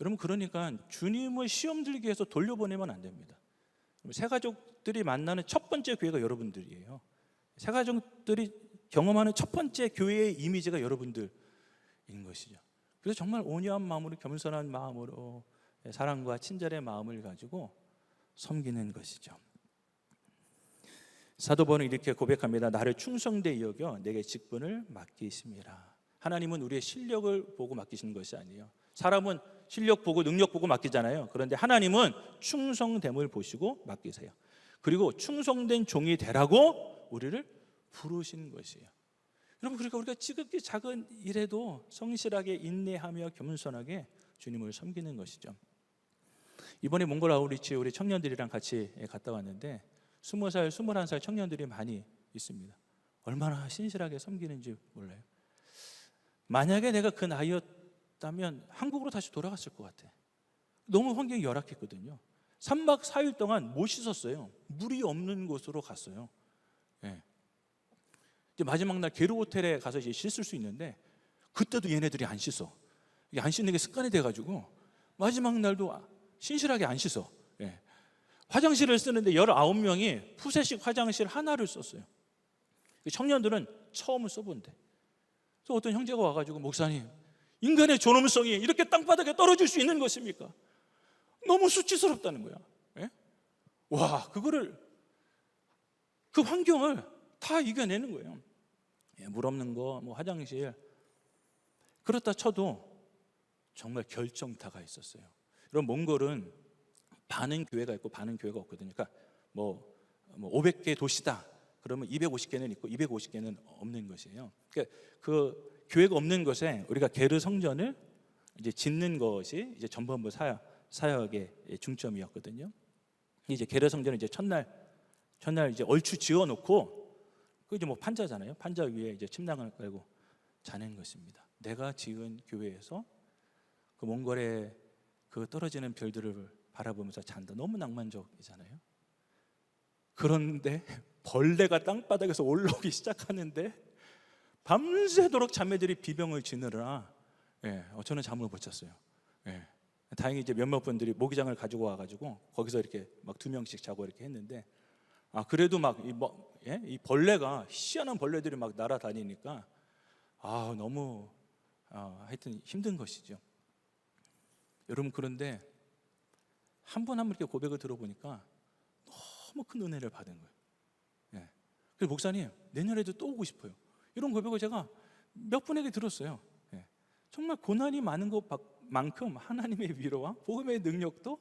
여러분, 그러니까 주님을 시험 들기 위해서 돌려보내면 안 됩니다. 새가족들이 만나는 첫 번째 교회가 여러분들이에요. 새가족들이 경험하는 첫 번째 교회의 이미지가 여러분들인 것이죠. 그래서 정말 온유한 마음으로, 겸손한 마음으로 사랑과 친절의 마음을 가지고 섬기는 것이죠. 사도 바울은 이렇게 고백합니다. 나를 충성되이 여겨 내게 직분을 맡기심이라. 하나님은 우리의 실력을 보고 맡기시는 것이 아니에요. 사람은 실력 보고 능력 보고 맡기잖아요. 그런데 하나님은 충성됨을 보시고 맡기세요. 그리고 충성된 종이 되라고 우리를 부르신 것이에요. 여러분, 그러니까 우리가 지극히 작은 일에도 성실하게 인내하며 겸손하게 주님을 섬기는 것이죠. 이번에 몽골 아웃리치 우리 청년들이랑 같이 갔다 왔는데 20살, 21살 청년들이 많이 있습니다. 얼마나 신실하게 섬기는지 몰라요. 만약에 내가 그 나이였다면 한국으로 다시 돌아갔을 것 같아. 너무 환경이 열악했거든요. 3박 4일 동안 못 씻었어요. 물이 없는 곳으로 갔어요. 예. 이제 마지막 날 게르 호텔에 가서 이제 씻을 수 있는데 그때도 얘네들이 안 씻어. 이게 안 씻는 게 습관이 돼가지고 마지막 날도 신실하게 안 씻어. 예. 화장실을 쓰는데 19명이 푸세식 화장실 하나를 썼어요. 청년들은 처음 써본대. 그래서 어떤 형제가 와가지고, 목사님, 인간의 존엄성이 이렇게 땅바닥에 떨어질 수 있는 것입니까? 너무 수치스럽다는 거야. 예? 와, 그 환경을 다 이겨내는 거예요. 예, 물 없는 거, 뭐 화장실. 그렇다 쳐도 정말 결정타가 있었어요. 그럼 몽골은 반은 교회가 있고 반은 교회가 없거든요. 그러니까 뭐 500개 도시다. 그러면 250개는 있고 250개는 없는 것이에요. 그러니까 그 교회가 없는 것에 우리가 게르 성전을 이제 짓는 것이 이제 전반부 사역의 중점이었거든요. 이제 게르 성전은 이제 첫날 이제 얼추 지어놓고 그 이제 뭐 판자잖아요. 판자 위에 이제 침낭을 깔고 자는 것입니다. 내가 지은 교회에서 그 몽골의 그 떨어지는 별들을 바라보면서 잔다. 너무 낭만적이잖아요. 그런데 벌레가 땅바닥에서 올라오기 시작하는데 밤새도록 자매들이 비명을 지르느라 저는 잠을 못 잤어요. 다행히 이제 몇몇 분들이 모기장을 가지고 와가지고 거기서 이렇게 막 2명씩 자고 이렇게 했는데, 그래도 막 이 벌레가, 희한한 벌레들이 막 날아다니니까 너무 하여튼 힘든 것이죠. 여러분, 그런데 한 분 한 분 이렇게 고백을 들어보니까 너무 큰 은혜를 받은 거예요. 그래서 목사님, 내년에도 또 오고 싶어요. 이런 고백을 제가 몇 분에게 들었어요. 정말 고난이 많은 것만큼 하나님의 위로와 복음의 능력도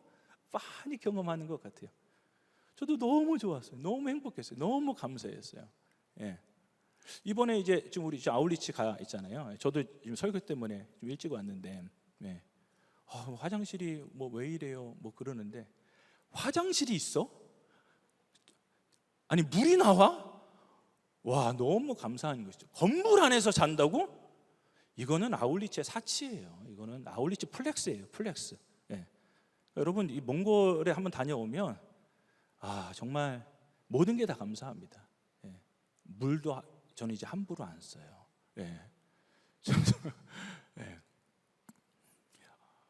많이 경험하는 것 같아요. 저도 너무 좋았어요. 너무 행복했어요. 너무 감사했어요. 이번에 이제 지금 우리 아울리치 가 있잖아요. 저도 지금 설교 때문에 좀 일찍 왔는데, 화장실이 뭐 왜 이래요? 뭐 그러는데, 화장실이 있어? 아니, 물이 나와? 와, 너무 감사한 것이죠. 건물 안에서 잔다고? 이거는 아울리치의 사치예요. 이거는 아울리치 플렉스예요. 플렉스. 여러분, 이 몽골에 한번 다녀오면 정말 모든 게 다 감사합니다. 물도 저는 이제 함부로 안 써요.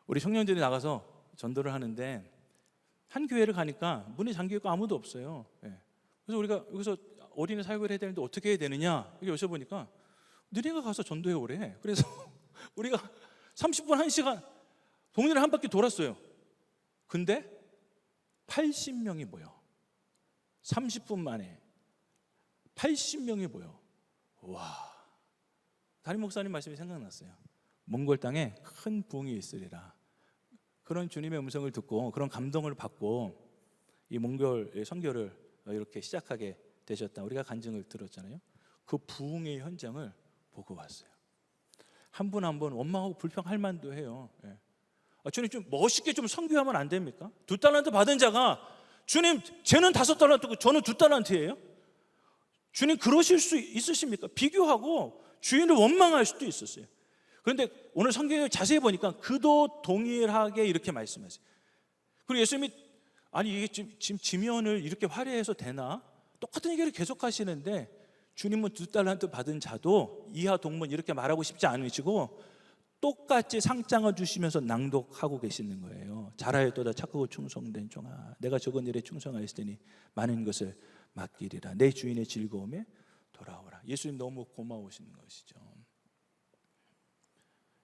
우리 청년들이 나가서 전도를 하는데 한 교회를 가니까 문이 잠겨 있고 아무도 없어요. 그래서 우리가 여기서 어린이 사역을 해야 되는데 어떻게 해야 되느냐 이렇게 여쭤보니까 너네가 가서 전도해 오래. 그래서 우리가 30분 1시간 동네를 한 바퀴 돌았어요. 근데 80명이 모여. 30분 만에 80명이 모여. 와, 담임 목사님 말씀이 생각났어요. 몽골 땅에 큰 부흥이 있으리라. 그런 주님의 음성을 듣고 그런 감동을 받고 이 몽골 선교를 이렇게 시작하게 되셨다. 우리가 간증을 들었잖아요. 그 부흥의 현장을 보고 왔어요. 한 분 한 분 원망하고 불평할 만도 해요. 주님, 좀 멋있게 좀 선교하면 안 됩니까? 2달란트 받은 자가, 주님 쟤는 5달란트고 저는 2달란트예요? 주님 그러실 수 있으십니까? 비교하고 주인을 원망할 수도 있었어요. 그런데 오늘 성경을 자세히 보니까 그도 동일하게 이렇게 말씀하세요. 그리고 예수님이 이게 지금 지면을 이렇게 화려해서 되나? 똑같은 얘기를 계속 하시는데 주님은 2달란트 받은 자도 이하 동문 이렇게 말하고 싶지 않으시고 똑같이 상장을 주시면서 낭독하고 계시는 거예요. 잘하였도다 착하고 충성된 종아, 내가 적은 일에 충성하였으니 많은 것을 맡기리라. 내 주인의 즐거움에 돌아오라. 예수님 너무 고마우신 것이죠.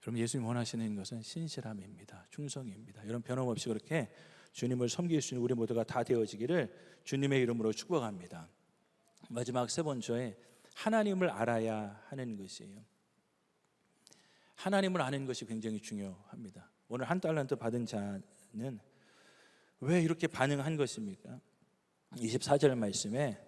여러분, 예수님 원하시는 것은 신실함입니다. 충성입니다. 여러분, 변함없이 그렇게 주님을 섬길 수 있는 우리 모두가 다 되어지기를 주님의 이름으로 축복합니다. 마지막 세 번째에 하나님을 알아야 하는 것이에요. 하나님을 아는 것이 굉장히 중요합니다. 오늘 1달란트 받은 자는 왜 이렇게 반응한 것입니까? 24절 말씀에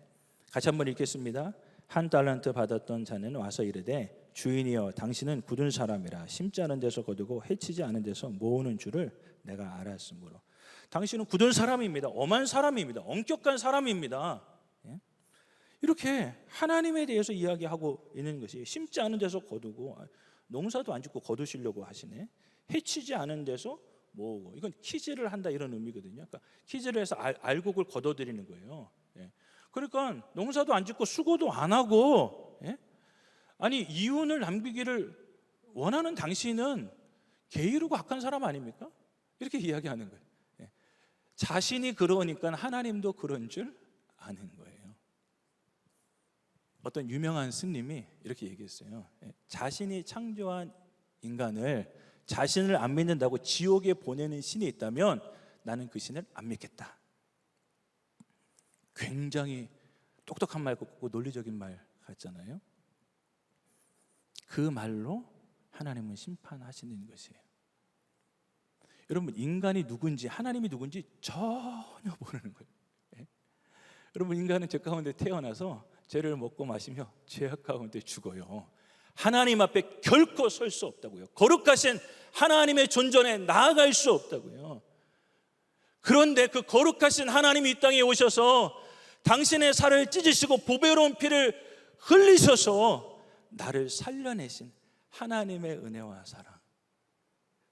같이 한번 읽겠습니다. 한 달란트 받았던 자는 와서 이르되 주인이여 당신은 굳은 사람이라 심지 않은 데서 거두고 해치지 않은 데서 모으는 줄을 내가 알았으므로. 당신은 굳은 사람입니다. 엄한 사람입니다. 엄격한 사람입니다. 예? 이렇게 하나님에 대해서 이야기하고 있는 것이, 심지 않은 데서 거두고, 농사도 안 짓고 거두시려고 하시네. 해치지 않은 데서 모으고, 이건 키즈를 한다 이런 의미거든요. 그러니까 키즈를 해서 알곡을 걷어들이는 거예요. 예. 그러니까 농사도 안 짓고 수고도 안 하고, 예? 아니 이윤을 남기기를 원하는 당신은 게으르고 악한 사람 아닙니까? 이렇게 이야기하는 거예요. 예. 자신이 그러니까 하나님도 그런 줄 아는 거예요. 어떤 유명한 스님이 이렇게 얘기했어요. 예. 자신이 창조한 인간을 자신을 안 믿는다고 지옥에 보내는 신이 있다면 나는 그 신을 안 믿겠다. 굉장히 똑똑한 말 같고 논리적인 말 같잖아요. 그 말로 하나님은 심판하시는 것이에요. 여러분, 인간이 누군지 하나님이 누군지 전혀 모르는 거예요. 예? 여러분, 인간은 죄 가운데 태어나서 죄를 먹고 마시며 죄악 가운데 죽어요. 하나님 앞에 결코 설 수 없다고요. 거룩하신 하나님의 존전에 나아갈 수 없다고요. 그런데 그 거룩하신 하나님이 이 땅에 오셔서 당신의 살을 찢으시고 보배로운 피를 흘리셔서 나를 살려내신 하나님의 은혜와 사랑,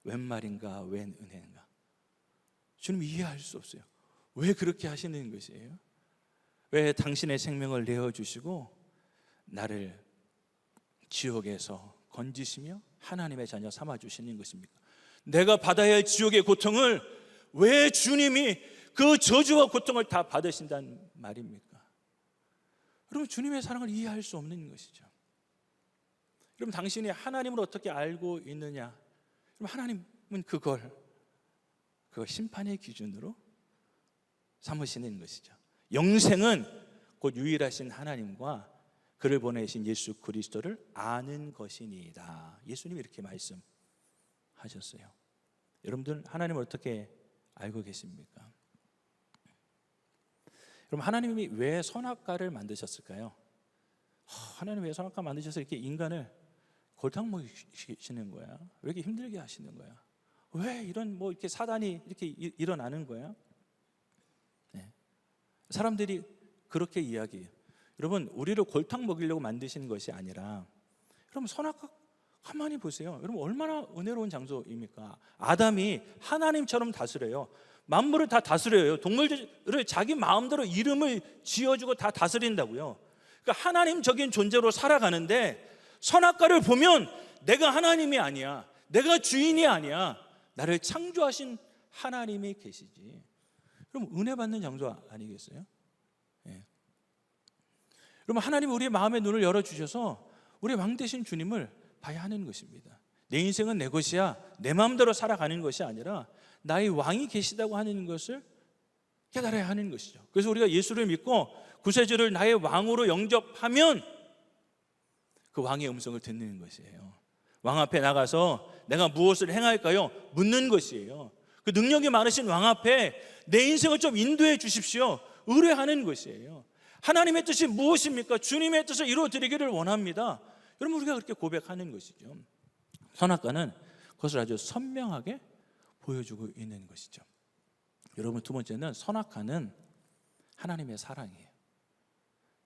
웬 말인가 웬 은혜인가. 주님 이해할 수 없어요. 왜 그렇게 하시는 것이에요? 왜 당신의 생명을 내어주시고 나를 지옥에서 건지시며 하나님의 자녀 삼아주시는 것입니까? 내가 받아야 할 지옥의 고통을 왜 주님이 그 저주와 고통을 다 받으신다는 말입니까? 여러분, 주님의 사랑을 이해할 수 없는 것이죠. 여러분, 당신이 하나님을 어떻게 알고 있느냐? 여러분, 하나님은 그걸 심판의 기준으로 삼으시는 것이죠. 영생은 곧 유일하신 하나님과 그를 보내신 예수 그리스도를 아는 것이니이다. 예수님이 이렇게 말씀하셨어요. 여러분들 하나님을 어떻게 알고 계십니까? 여러분, 하나님이 왜 선악과를 만드셨을까요? 하나님이 왜 선악과 만드셔서 이렇게 인간을 골탕 먹이시는 거야? 왜 이렇게 힘들게 하시는 거야? 왜 이런 이렇게 사단이 이렇게 일어나는 거야? 네. 사람들이 그렇게 이야기해요. 여러분, 우리를 골탕 먹이려고 만드시는 것이 아니라, 여러분 선악과 가만히 보세요. 여러분, 얼마나 은혜로운 장소입니까? 아담이 하나님처럼 다스려요. 만물을 다 다스려요. 동물들을 자기 마음대로 이름을 지어주고 다 다스린다고요. 그러니까 하나님적인 존재로 살아가는데 선악과를 보면 내가 하나님이 아니야, 내가 주인이 아니야, 나를 창조하신 하나님이 계시지. 그럼 은혜 받는 장소 아니겠어요? 예. 여러분, 하나님 우리의 마음의 눈을 열어주셔서 우리 왕 되신 주님을 봐야 하는 것입니다. 내 인생은 내 것이야, 내 마음대로 살아가는 것이 아니라 나의 왕이 계시다고 하는 것을 깨달아야 하는 것이죠. 그래서 우리가 예수를 믿고 구세주를 나의 왕으로 영접하면 그 왕의 음성을 듣는 것이에요. 왕 앞에 나가서 내가 무엇을 행할까요? 묻는 것이에요. 그 능력이 많으신 왕 앞에 내 인생을 좀 인도해 주십시오, 의뢰하는 것이에요. 하나님의 뜻이 무엇입니까? 주님의 뜻을 이루어드리기를 원합니다. 여러분, 우리가 그렇게 고백하는 것이죠. 선악과는 그것을 아주 선명하게 보여주고 있는 것이죠. 여러분, 두 번째는 선악과는 하나님의 사랑이에요.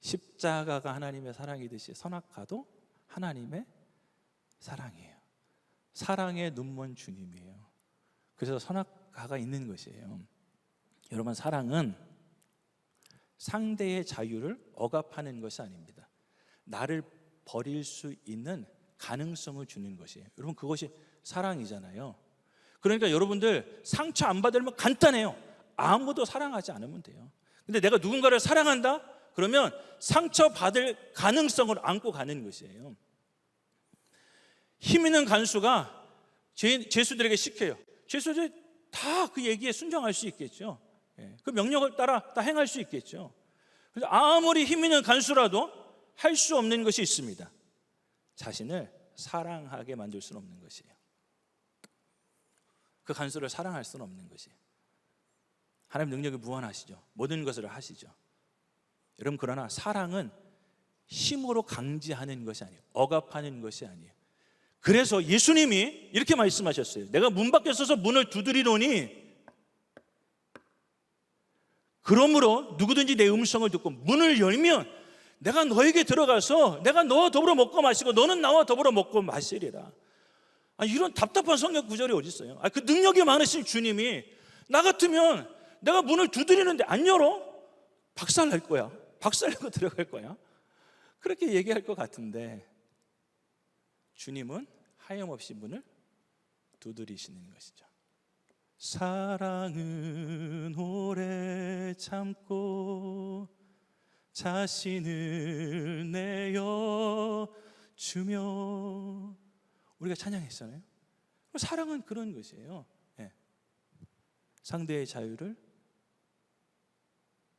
십자가가 하나님의 사랑이듯이 선악과도 하나님의 사랑이에요. 사랑의 눈먼 주님이에요. 그래서 선악과가 있는 것이에요. 여러분, 사랑은 상대의 자유를 억압하는 것이 아닙니다. 나를 버릴 수 있는 가능성을 주는 것이에요. 여러분, 그것이 사랑이잖아요. 그러니까 여러분들 상처 안 받으면 간단해요. 아무도 사랑하지 않으면 돼요. 근데 내가 누군가를 사랑한다? 그러면 상처받을 가능성을 안고 가는 것이에요. 힘 있는 간수가 죄수들에게 시켜요. 죄수들이 다 그 얘기에 순종할 수 있겠죠. 그 명령을 따라 다 행할 수 있겠죠. 그래서 아무리 힘 있는 간수라도 할 수 없는 것이 있습니다. 자신을 사랑하게 만들 수는 없는 것이에요. 그 간수를 사랑할 수는 없는 것이에요. 하나님 능력이 무한하시죠. 모든 것을 하시죠. 여러분, 그러나 사랑은 힘으로 강제하는 것이 아니에요. 억압하는 것이 아니에요. 그래서 예수님이 이렇게 말씀하셨어요. 내가 문 밖에 서서 문을 두드리노니 그러므로 누구든지 내 음성을 듣고 문을 열면 내가 너에게 들어가서 내가 너와 더불어 먹고 마시고 너는 나와 더불어 먹고 마시리라. 이런 답답한 성경 구절이 어디 있어요? 그 능력이 많으신 주님이 나 같으면 내가 문을 두드리는데 안 열어? 박살날 거야. 박살내고 들어갈 거야. 그렇게 얘기할 것 같은데 주님은 하염없이 문을 두드리시는 것이죠. 사랑은 오래 참고 자신을 내어 주며, 우리가 찬양했잖아요. 사랑은 그런 것이에요. 네. 상대의 자유를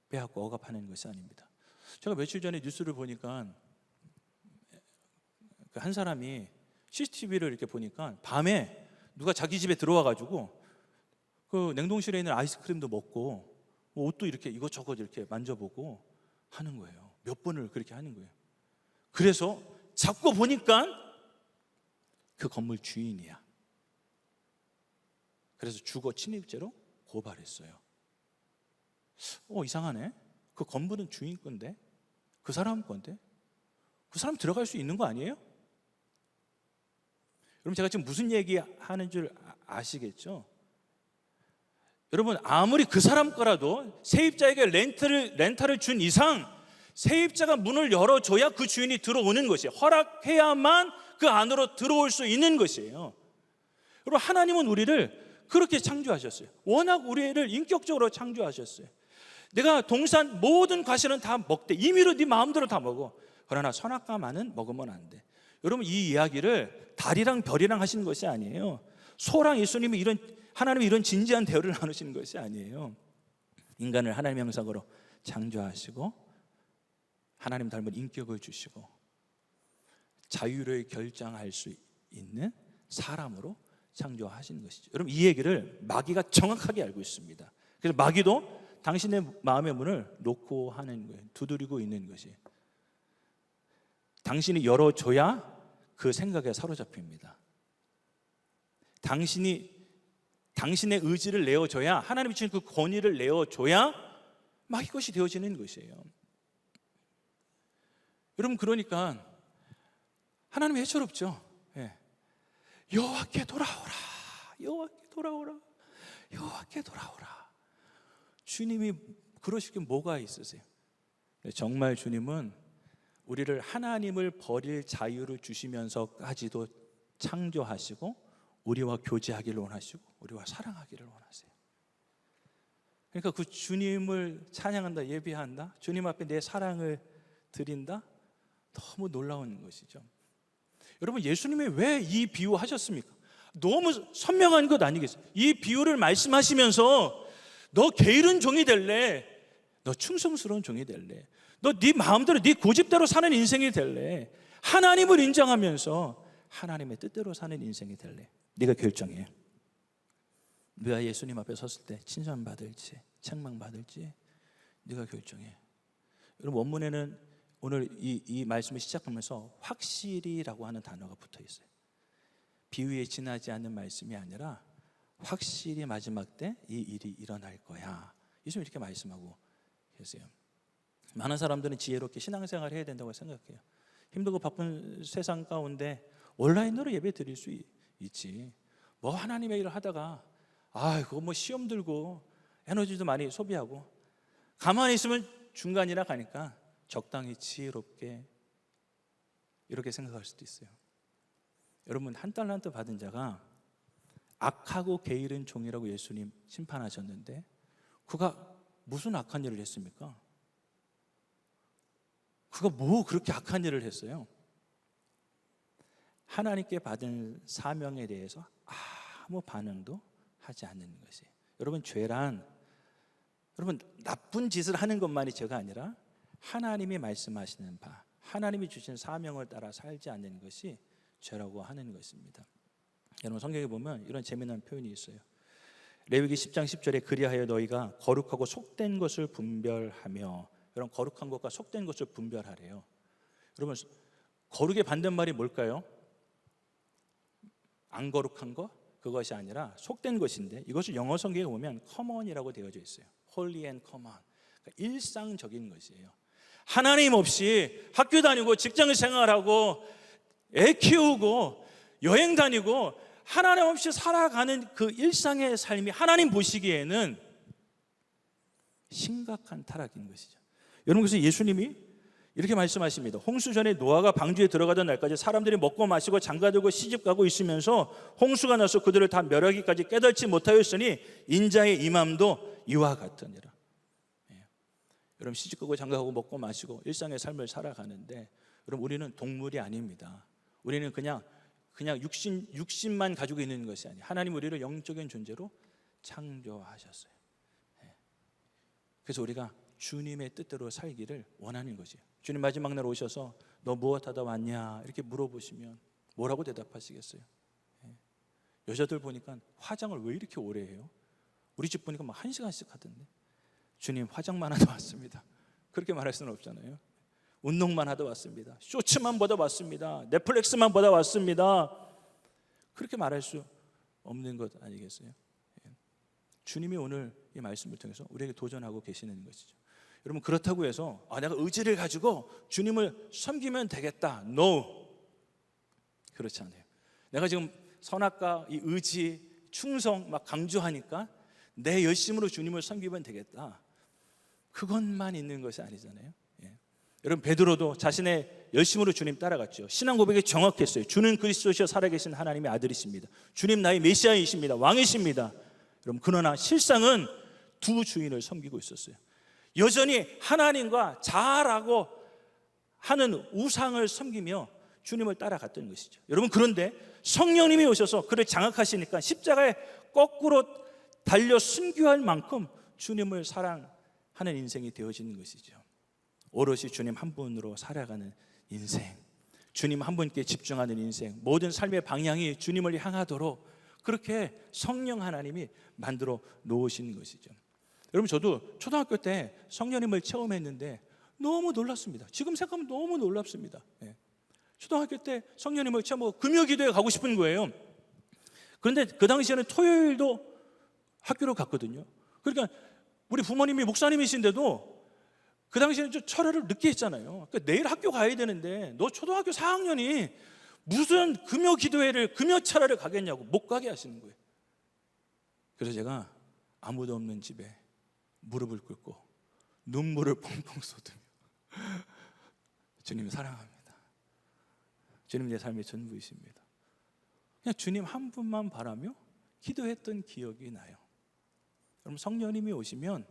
빼앗고 억압하는 것이 아닙니다. 제가 며칠 전에 뉴스를 보니까 한 사람이 CCTV를 이렇게 보니까 밤에 누가 자기 집에 들어와 가지고 그 냉동실에 있는 아이스크림도 먹고 뭐 옷도 이렇게 이것저것 이렇게 만져보고 하는 거예요. 몇 번을 그렇게 하는 거예요. 그래서 자꾸 보니까 그 건물 주인이야. 그래서 주거 침입죄로 고발했어요. 이상하네. 그 건물은 주인 건데, 그 사람 건데, 그 사람 들어갈 수 있는 거 아니에요? 여러분, 제가 지금 무슨 얘기 하는 줄 아시겠죠? 여러분, 아무리 그 사람 거라도 세입자에게 렌탈을 준 이상 세입자가 문을 열어줘야 그 주인이 들어오는 것이에요. 허락해야만 그 안으로 들어올 수 있는 것이에요. 여러분, 하나님은 우리를 그렇게 창조하셨어요. 워낙 우리를 인격적으로 창조하셨어요. 내가 동산 모든 과실은 다 먹되 임의로 네 마음대로 다 먹어. 그러나 선악과만은 먹으면 안 돼. 여러분, 이 이야기를 달이랑 별이랑 하시는 것이 아니에요. 소랑 예수님이 하나님이 이런 진지한 대화를 나누시는 것이 아니에요. 인간을 하나님의 형상으로 창조하시고 하나님 닮은 인격을 주시고 자유를 결정할 수 있는 사람으로 창조하신 것이죠. 여러분, 이 얘기를 마귀가 정확하게 알고 있습니다. 그래서 마귀도 당신의 마음의 문을 놓고 하는 거예요. 두드리고 있는 것이. 당신이 열어줘야 그 생각에 사로잡힙니다. 당신의 의지를 내어줘야, 하나님이 주신 그 권위를 내어줘야 마귀 것이 되어지는 것이에요. 여러분, 그러니까 하나님이 해초롭죠. 예. 여호와께 돌아오라, 여호와께 돌아오라, 여호와께 돌아오라. 주님이 그러시긴 뭐가 있으세요? 정말 주님은 우리를 하나님을 버릴 자유를 주시면서까지도 창조하시고 우리와 교제하기를 원하시고 우리와 사랑하기를 원하세요. 그러니까 그 주님을 찬양한다, 예배한다, 주님 앞에 내 사랑을 드린다, 너무 놀라운 것이죠. 여러분, 예수님이 왜 이 비유 하셨습니까? 너무 선명한 것 아니겠어요? 이 비유를 말씀하시면서 너 게으른 종이 될래? 너 충성스러운 종이 될래? 너 네 마음대로 네 고집대로 사는 인생이 될래? 하나님을 인정하면서 하나님의 뜻대로 사는 인생이 될래? 네가 결정해. 네가 예수님 앞에 섰을 때 칭찬받을지 책망받을지 네가 결정해. 여러분, 원문에는 오늘 이 말씀을 시작하면서 확실히라고 하는 단어가 붙어 있어요. 비유에 지나지 않는 말씀이 아니라 확실히 마지막 때 이 일이 일어날 거야. 예수님 이렇게 말씀하고 계세요. 많은 사람들은 지혜롭게 신앙생활을 해야 된다고 생각해요. 힘들고 바쁜 세상 가운데 온라인으로 예배 드릴 수 있지. 뭐 하나님의 일을 하다가 그거 뭐 시험 들고 에너지도 많이 소비하고 가만히 있으면 중간이나 가니까 적당히 지혜롭게 이렇게 생각할 수도 있어요. 여러분, 한 달란트 받은 자가 악하고 게으른 종이라고 예수님 심판하셨는데 그가 무슨 악한 일을 했습니까? 그가 뭐 그렇게 악한 일을 했어요? 하나님께 받은 사명에 대해서 아무 반응도 하지 않는 것이. 여러분, 죄란 여러분 나쁜 짓을 하는 것만이 죄가 아니라 하나님이 말씀하시는 바, 하나님이 주신 사명을 따라 살지 않는 것이 죄라고 하는 것입니다. 여러분, 성경에 보면 이런 재미난 표현이 있어요. 레위기 10장 10절에 그리하여 너희가 거룩하고 속된 것을 분별하며, 여러분, 거룩한 것과 속된 것을 분별하래요. 여러분, 거룩의 반대말이 뭘까요? 안 거룩한 거? 그것이 아니라 속된 것인데, 이것을 영어 성경에 보면 common이라고 되어져 있어요. holy and common. 그러니까 일상적인 것이에요. 하나님 없이 학교 다니고 직장 생활하고 애 키우고 여행 다니고 하나님 없이 살아가는 그 일상의 삶이 하나님 보시기에는 심각한 타락인 것이죠. 여러분, 그래서 예수님이 이렇게 말씀하십니다. 홍수 전에 노아가 방주에 들어가던 날까지 사람들이 먹고 마시고 장가들고 시집가고 있으면서 홍수가 나서 그들을 다 멸하기까지 깨닫지 못하였으니 인자의 임함도 이와 같으니라. 여러분, 시집가고 장가가고 먹고 마시고 일상의 삶을 살아가는데, 여러분, 우리는 동물이 아닙니다. 우리는 그냥 육신만 가지고 있는 것이 아니에요. 하나님 우리를 영적인 존재로 창조하셨어요. 그래서 우리가 주님의 뜻대로 살기를 원하는 거죠. 주님 마지막 날 오셔서 너 무엇하다 왔냐 이렇게 물어보시면 뭐라고 대답하시겠어요? 여자들 보니까 화장을 왜 이렇게 오래 해요? 우리 집 보니까 막 1시간씩 하던데, 주님 화장만 하다 왔습니다, 그렇게 말할 수는 없잖아요. 운동만 하다 왔습니다, 쇼츠만 보다 왔습니다, 넷플릭스만 보다 왔습니다, 그렇게 말할 수 없는 것 아니겠어요? 주님이 오늘 이 말씀을 통해서 우리에게 도전하고 계시는 것이죠. 여러분, 그렇다고 해서 내가 의지를 가지고 주님을 섬기면 되겠다, No, 그렇지 않아요. 내가 지금 선악과 이 의지, 충성 막 강조하니까 내 열심으로 주님을 섬기면 되겠다, 그것만 있는 것이 아니잖아요. 여러분, 베드로도 자신의 열심으로 주님 따라갔죠. 신앙 고백이 정확했어요. 주는 그리스도시여 살아계신 하나님의 아들이십니다. 주님 나의 메시아이십니다. 왕이십니다. 여러분, 그러나 실상은 두 주인을 섬기고 있었어요. 여전히 하나님과 자아라고 하는 우상을 섬기며 주님을 따라갔던 것이죠. 여러분, 그런데 성령님이 오셔서 그를 장악하시니까 십자가에 거꾸로 달려 순교할 만큼 주님을 사랑하는 인생이 되어지는 것이죠. 오롯이 주님 한 분으로 살아가는 인생, 주님 한 분께 집중하는 인생, 모든 삶의 방향이 주님을 향하도록 그렇게 성령 하나님이 만들어 놓으신 것이죠. 여러분, 저도 초등학교 때 성령님을 체험했는데 너무 놀랐습니다. 지금 생각하면 너무 놀랍습니다. 초등학교 때 성령님을 체험하고 금요기도에 가고 싶은 거예요. 그런데 그 당시에는 토요일도 학교로 갔거든요. 그러니까 우리 부모님이 목사님이신데도 그 당시에는 좀 철회를 늦게 했잖아요. 그러니까 내일 학교 가야 되는데 너 초등학교 4학년이 무슨 금요 기도회를, 금요 철회를 가겠냐고 못 가게 하시는 거예요. 그래서 제가 아무도 없는 집에 무릎을 꿇고 눈물을 펑펑 쏟으며 주님 사랑합니다, 주님 내 삶의 전부이십니다, 그냥 주님 한 분만 바라며 기도했던 기억이 나요. 여러분, 성령님이 오시면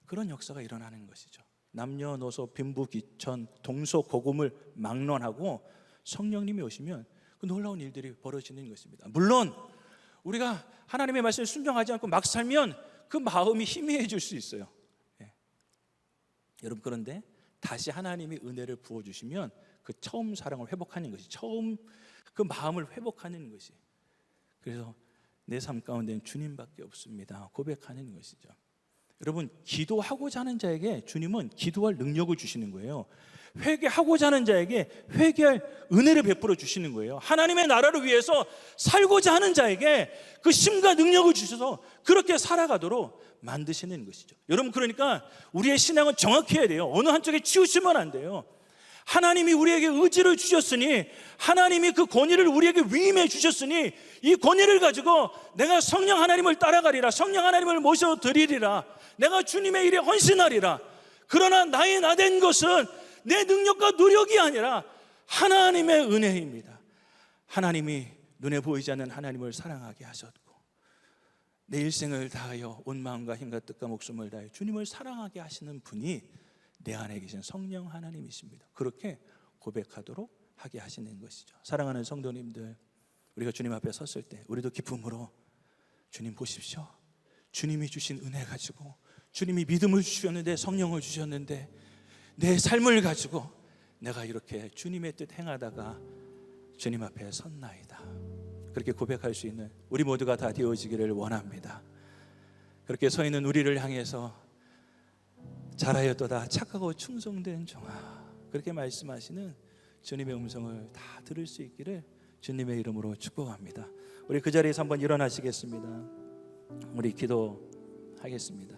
그런 역사가 일어나는 것이죠. 남녀노소 빈부귀천 동서고금을 막론하고 성령님이 오시면 그 놀라운 일들이 벌어지는 것입니다. 물론 우리가 하나님의 말씀에 순종하지 않고 막 살면 그 마음이 희미해질 수 있어요. 여러분, 그런데 다시 하나님이 은혜를 부어주시면 그 처음 사랑을 회복하는 것이, 처음 그 마음을 회복하는 것이, 그래서 내 삶 가운데는 주님밖에 없습니다 고백하는 것이죠. 여러분, 기도하고자 하는 자에게 주님은 기도할 능력을 주시는 거예요. 회개하고자 하는 자에게 회개할 은혜를 베풀어 주시는 거예요. 하나님의 나라를 위해서 살고자 하는 자에게 그 힘과 능력을 주셔서 그렇게 살아가도록 만드시는 것이죠. 여러분, 그러니까 우리의 신앙은 정확해야 돼요. 어느 한쪽에 치우치면 안 돼요. 하나님이 우리에게 의지를 주셨으니, 하나님이 그 권위를 우리에게 위임해 주셨으니 이 권위를 가지고 내가 성령 하나님을 따라가리라, 성령 하나님을 모셔드리리라, 내가 주님의 일에 헌신하리라. 그러나 나의 나된 것은 내 능력과 노력이 아니라 하나님의 은혜입니다. 하나님이 눈에 보이지 않는 하나님을 사랑하게 하셨고, 내 일생을 다하여 온 마음과 힘과 뜻과 목숨을 다하여 주님을 사랑하게 하시는 분이 내 안에 계신 성령 하나님이십니다. 그렇게 고백하도록 하게 하시는 것이죠. 사랑하는 성도님들, 우리가 주님 앞에 섰을 때 우리도 기쁨으로 주님 보십시오, 주님이 주신 은혜 가지고, 주님이 믿음을 주셨는데, 성령을 주셨는데 내 삶을 가지고 내가 이렇게 주님의 뜻 행하다가 주님 앞에 섰나이다, 그렇게 고백할 수 있는 우리 모두가 다 되어지기를 원합니다. 그렇게 서 있는 우리를 향해서 잘하였도다 착하고 충성된 종아, 그렇게 말씀하시는 주님의 음성을 다 들을 수 있기를 주님의 이름으로 축복합니다. 우리 그 자리에서 한번 일어나시겠습니다. 우리 기도하겠습니다.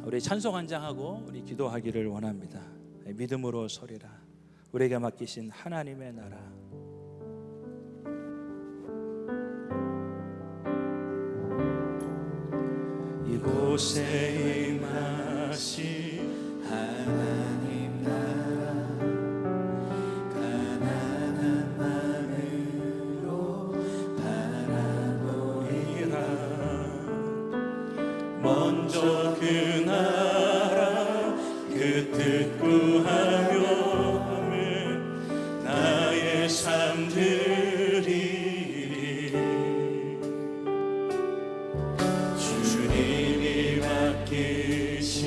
우리 찬송 한 장 하고 우리 기도하기를 원합니다. 믿음으로 서리라. 우리에게 맡기신 하나님의 나라. 이곳에 임하신 하나님 나라, 가난한 마음으로 바라보리라. 먼저 그 나라 그 뜻 구하며 하면 나의 삶 드리리. 주님이 맡기신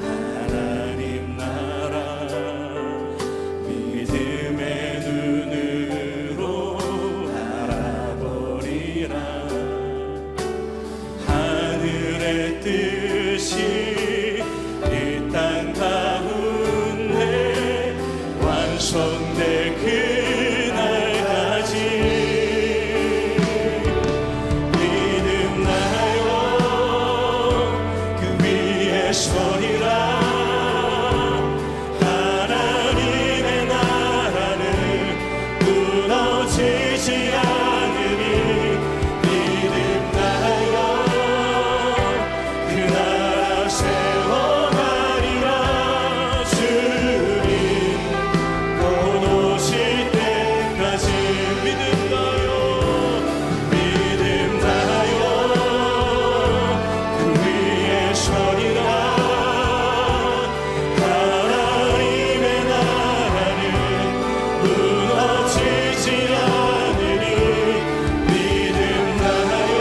하나님 나라, 믿음의 눈으로 바라보리라. 하늘의 뜻이 이 땅 가운데 완성될 그날까지 믿음나요. 그 위에 서리라. 하나님의 나라는 무너지지 않으니 믿음나요. 그 나라 세워가리라. 주님 곧 오실 때까지 믿음나요. 믿음나요. 그 위에 서리라. 하나님의 나라는 무너지지 않으니 믿음나요.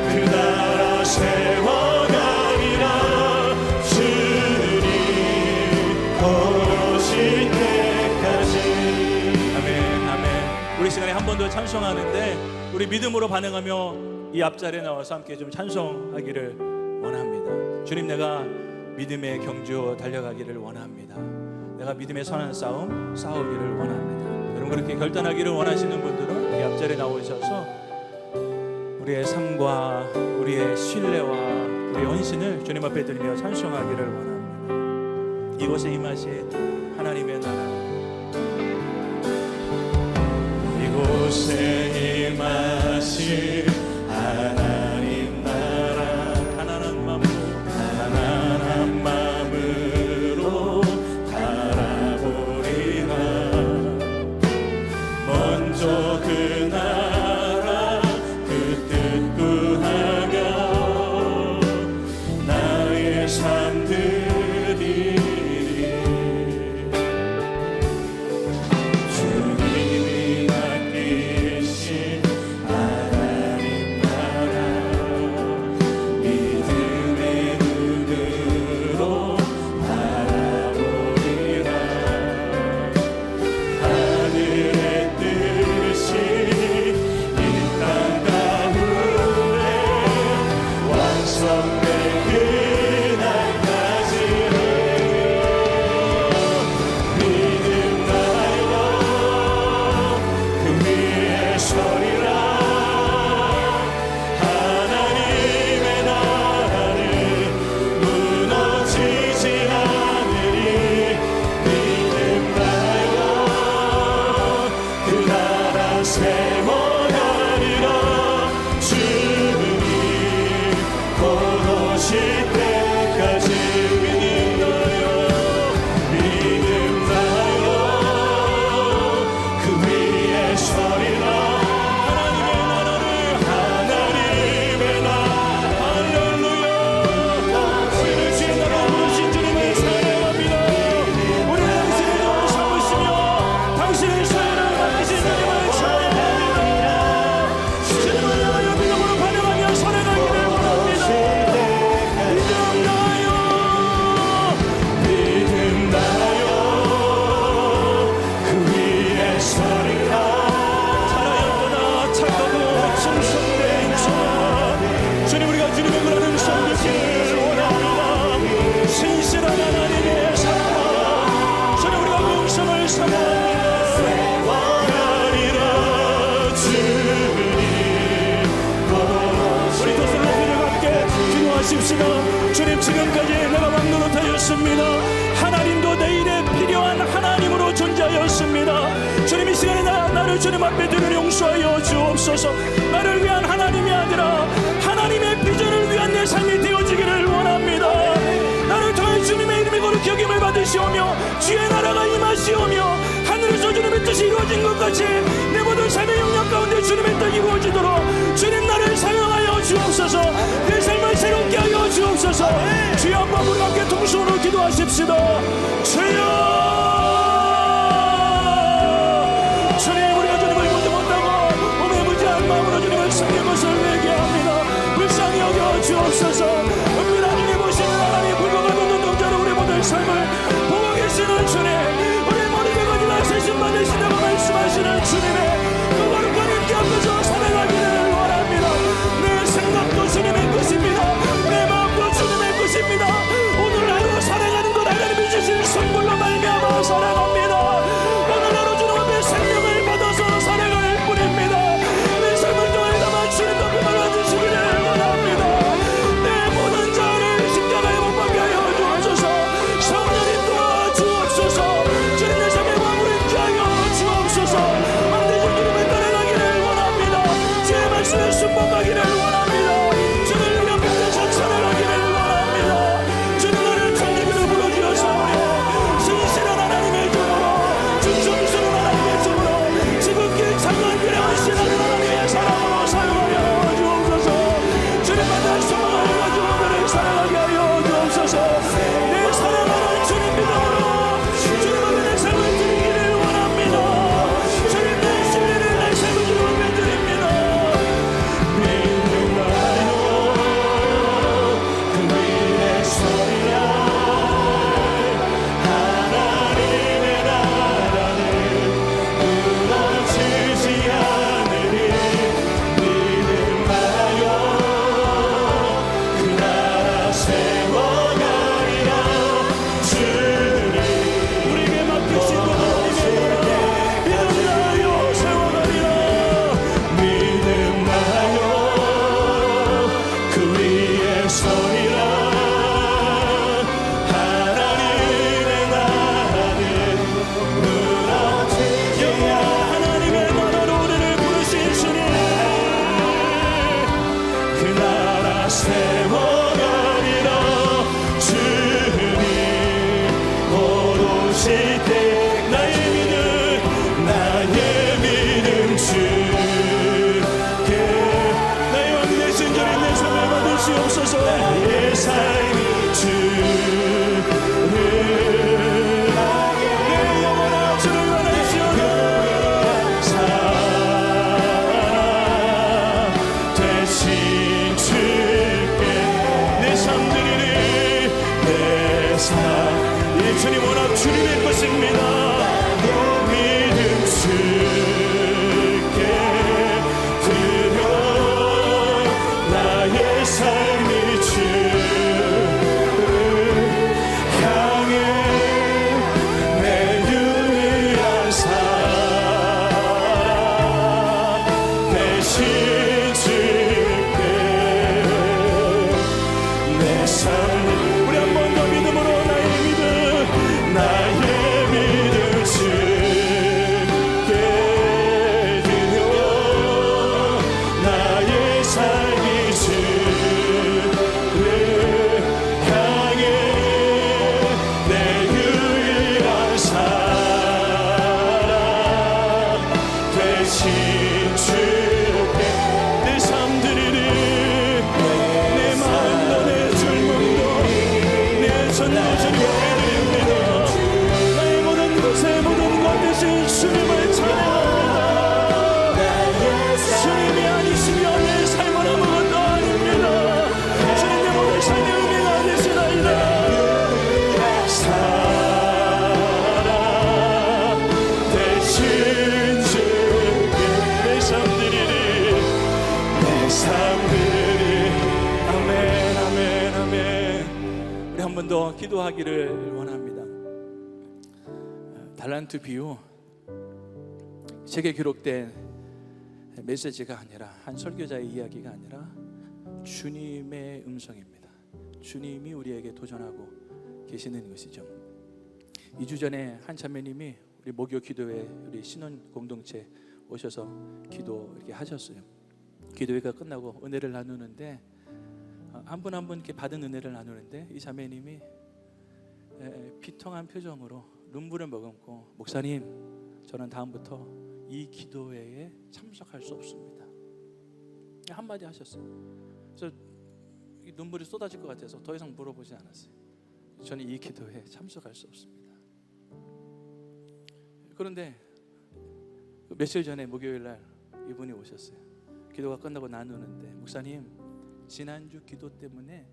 그 나라 세워가리라. 주님 곧 오실 때까지. 아멘, 아멘. 우리 시간에 한 번 더 찬송하는데 우리 믿음으로 반응하며 이 앞자리에 나와서 함께 좀 찬송하기를 원합니다. 주님, 내가 믿음의 경주 달려가기를 원합니다. 내가 믿음의 선한 싸움 싸우기를 원합니다. 여러분, 그렇게 결단하기를 원하시는 분들은 이 앞자리에 나오셔서 우리의 삶과 우리의 신뢰와 우리의 헌신을 주님 앞에 드리며 찬송하기를 원합니다. 이곳에 임하신 하나님의 나라, 이곳에 임하신 하나님 나라, 가난한 마음으로 바라보리라. 먼저 그 나라 그 뜻 구하며 나의 삶 드리리. 주님이 맡기신 하나님 나라, 믿음의 눈으로 바라보리라. 하늘의 뜻이 이 땅 가운데 완성될 그날까지 믿음나요. 그 위에 서리라. 하나님의 나라는 무너지지 않으니 믿음나요. 그 나라 세워가리라. 주님 곧 오실 주십시다. 주님, 지금까지 내가 왕노릇하였습니다. 하나님도 내일에 필요한 하나님으로 존재하였습니다. 주님, 이 시간에 나를 주님 앞에 드려 용서하여 주옵소서. 나를 위한 하나님이 아니라 하나님의 비전을 위한 내 삶이 되어지기를 원합니다. 나를 통해 주님의 이름이 거룩히 여김을 받으시오며 주의 나라가 임하시오며 하늘에서 주님의 뜻이 이루어진 것 같이 내 모든 삶의 영역 가운데 주님의 뜻이 이루어지도록 주님, 나를 사용하여 주옵소서. 내 삶을 새롭게 하여 주옵소서. 주여, 한번 우리 함께 통성으로 기도하십시다. 주여, 주님, 우리가 주님을 보지 못하고 몸에 무지한 마음으로 주님을 섬긴 것을 회개합니다. 불쌍히 여겨 주옵소서. 은밀한 중에 보시는 하나님, 불법한 눈동자로 우리 모든 삶을 보고 계시는 주님, 우리 머리가 거지나 세심 받으시다고 말씀하시는 주님의 그 거룩한 임재 앞에서 살아가기를 원합니다. 내 생각도 주님의 것입니다. 내 마음도 주님의 것입니다. 오늘 하루 살아가는 것 하나님이 주신 선물로 말미암아 살아갑니다. 오늘 하루 주님 앞에 생명을 받아서 살아갈 뿐입니다. 내 삶을 통해 담아 주님 높이 말아주시기를 원합니다. 내 모든 자를 십자가에 못 박게 하여 주옵소서. 성령님 도와주옵소서. 주님, 내 삶의 마음을 인게 하여 주옵소서. 만대신 주님을 따라가기를 원합니다. 주의 말씀에 순복하기를 원합니다. 주를 위한 편에서 찬양하기를 원합니다. 주님, 나를 천주기로 불러주었사오니 신실한 하나님의 종으로, 준성스러운 하나님의 종으로, 지극히 창조한 길에 헌신하는 하나님의 사랑으로 사용하여 주옵소서. 주님, 만날 소망을 가지고 너를 사랑하게 하여 주옵소서. 내 사랑하는 주님 믿음으로 주님 앞에 내 삶을 드리기를 원합니다. 주님, 내 신뢰를 내 삶을 주님 앞에 드립니다. 믿음으로 그 위에 서리라. 하나님의 나라는 무너지지 않으리. 믿음하여 그 나라 세워가리라. 주님, 우리에게 맡기신 하나님의 나라 믿음하여 세워가리라. 믿음하여 그 위에 서리라. 하나님의 나라는 무너지지 않으리. 하나님의 나라로 우리를 부르신 주님, 그 나라 세워가리라. 주님, 오실 때 나의 믿음 주께, 나의 왕 되신 주님, 내 삶을 받으시옵소서. 나의 삶이 주를, 내 영혼아 주를 원하시오며 사랑 되신 주께 내 삶 드리리. 내 삶, 이 주님 워낙 주님의 것입니다. 믿음 주께 드려. 나의 삶이 주를 향해 내 유일한 사랑 대신 주께 내 삶. 우리 한 번 더 믿음으로 나의 믿음 주께 드려. 나의 삶이 주를 향해 내 유일한 사랑 대신 주께 내 삶 드리리. 내 마음도 내 젊음도 내 전도 주님께 드립니다. 나의 모든 것에 모든 것 대신 주님을 찬양합니다. 주님이 아니시면 내 삶은 아무것도 아닙니다. 주님, 내 모든 삶의 의미가 되시나이다. 사랑 대신 주께 내 삶 드리리. 내 삶 드리리. 아멘, 아멘, 아멘. 우리 한 번 더 기도하기를 원합니다. 달란트 비유, 책에 기록된 메시지가 아니라, 한 설교자의 이야기가 아니라 주님의 음성입니다. 주님이 우리에게 도전하고 계시는 것이죠. 2주 전에 한 자매님이 우리 목요 기도회 우리 신혼 공동체 오셔서 기도 이렇게 하셨어요. 기도회가 끝나고 은혜를 나누는데 한 분 한 분 이렇게 받은 은혜를 나누는데 이 자매님이 비통한 표정으로 눈물을 머금고, 목사님, 저는 다음부터 이 기도회에 참석할 수 없습니다. 한마디 하셨어요. 그래서 눈물이 쏟아질 것 같아서 더 이상 물어보지 않았어요. 저는 이 기도회에 참석할 수 없습니다. 그런데 며칠 전에 목요일 날 이분이 오셨어요. 기도가 끝나고 나누는데, 목사님, 지난주 기도 때문에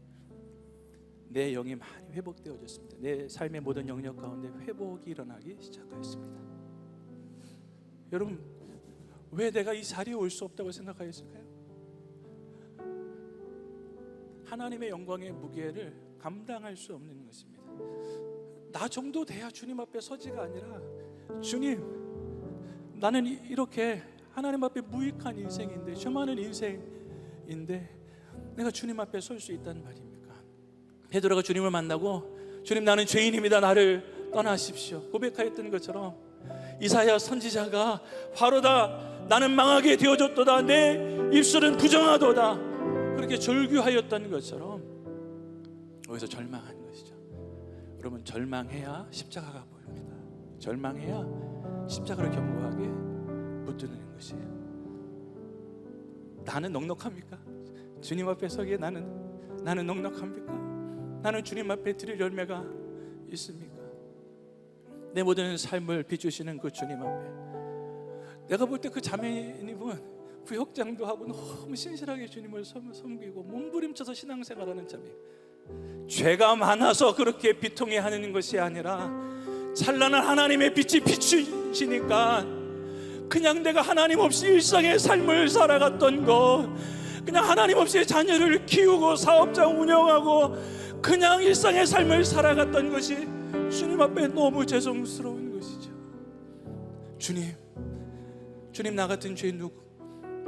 내 영이 많이 회복되어졌습니다. 내 삶의 모든 영역 가운데 회복이 일어나기 시작하였습니다. 여러분, 왜 내가 이 자리에 올 수 없다고 생각하였을까요? 하나님의 영광의 무게를 감당할 수 없는 것입니다. 나 정도 돼야 주님 앞에 서지가 아니라, 주님, 나는 이렇게 하나님 앞에 무익한 인생인데, 수많은 인생인데 내가 주님 앞에 설 수 있다는 말입니까? 베드로가 주님을 만나고, 주님, 나는 죄인입니다, 나를 떠나십시오 고백하였던 것처럼, 이사야 선지자가 바로다, 나는 망하게 되어졌도다, 내 입술은 부정하도다, 그렇게 절규하였던 것처럼 여기서 절망한 것이죠. 여러분, 절망해야 십자가가 보입니다. 절망해야 십자가를 견고하게 붙드는 것이에요. 나는 넉넉합니까? 주님 앞에 서기에 나는 넉넉합니까? 나는 주님 앞에 드릴 열매가 있습니까? 내 모든 삶을 비추시는 그 주님 앞에, 내가 볼 때 그 자매님은 부역장도 하고 너무 신실하게 주님을 섬기고 몸부림쳐서 신앙생활하는 자매, 죄가 많아서 그렇게 비통해하는 것이 아니라 찬란한 하나님의 빛이 비추시니까, 그냥 내가 하나님 없이 일상의 삶을 살아갔던 것, 그냥 하나님 없이 자녀를 키우고 사업장 운영하고 그냥 일상의 삶을 살아갔던 것이 주님 앞에 너무 죄송스러운 것이죠. 주님, 나 같은 죄인 누구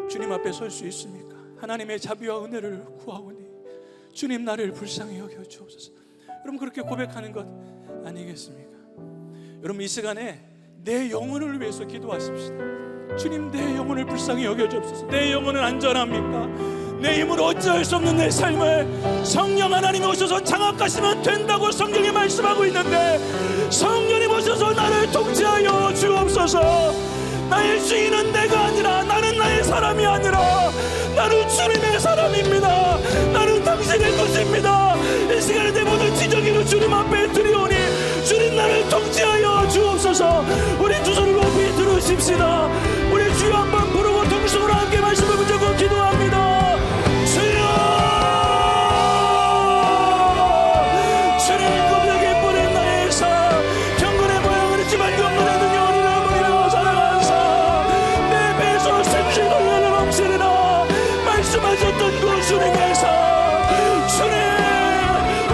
주님 앞에 설 수 있습니까? 하나님의 자비와 은혜를 구하오니 주님, 나를 불쌍히 여겨 주옵소서. 여러분, 그렇게 고백하는 것 아니겠습니까? 여러분, 이 시간에 내 영혼을 위해서 기도하십시다. 주님, 내 영혼을 불쌍히 여겨 주옵소서. 내 영혼은 안전합니까? 내 힘으로 어찌할 수 없는 내 삶을 성령 하나님이 오셔서 장악하시면 된다고 성경이 말씀하고 있는데, 성령님 오셔서 나를 통치하여 주옵소서. 나의 주인은 내가 아니라, 나는 나의 사람이 아니라 나는 주님의 사람입니다. 나는 당신의 것입니다. 이 시간에 내 모든 지정의를 주님 앞에 드리오니 주님, 나를 통치하여 주옵소서. 우리 두 손을 높이 들으십시다. 우리 주여 한번 부르고 동성으로 함께 말씀을 붙잡고 기도합니다. 주여, 주님, 꿈에게 뿌린 나의 삶, 경건의 모양은 있지만 경건의 눈이 어리나 보이며 살아간 삶, 내 배에서 샘시 흘러 넘치리라 말씀하셨던 그 주님의 삶, 주님,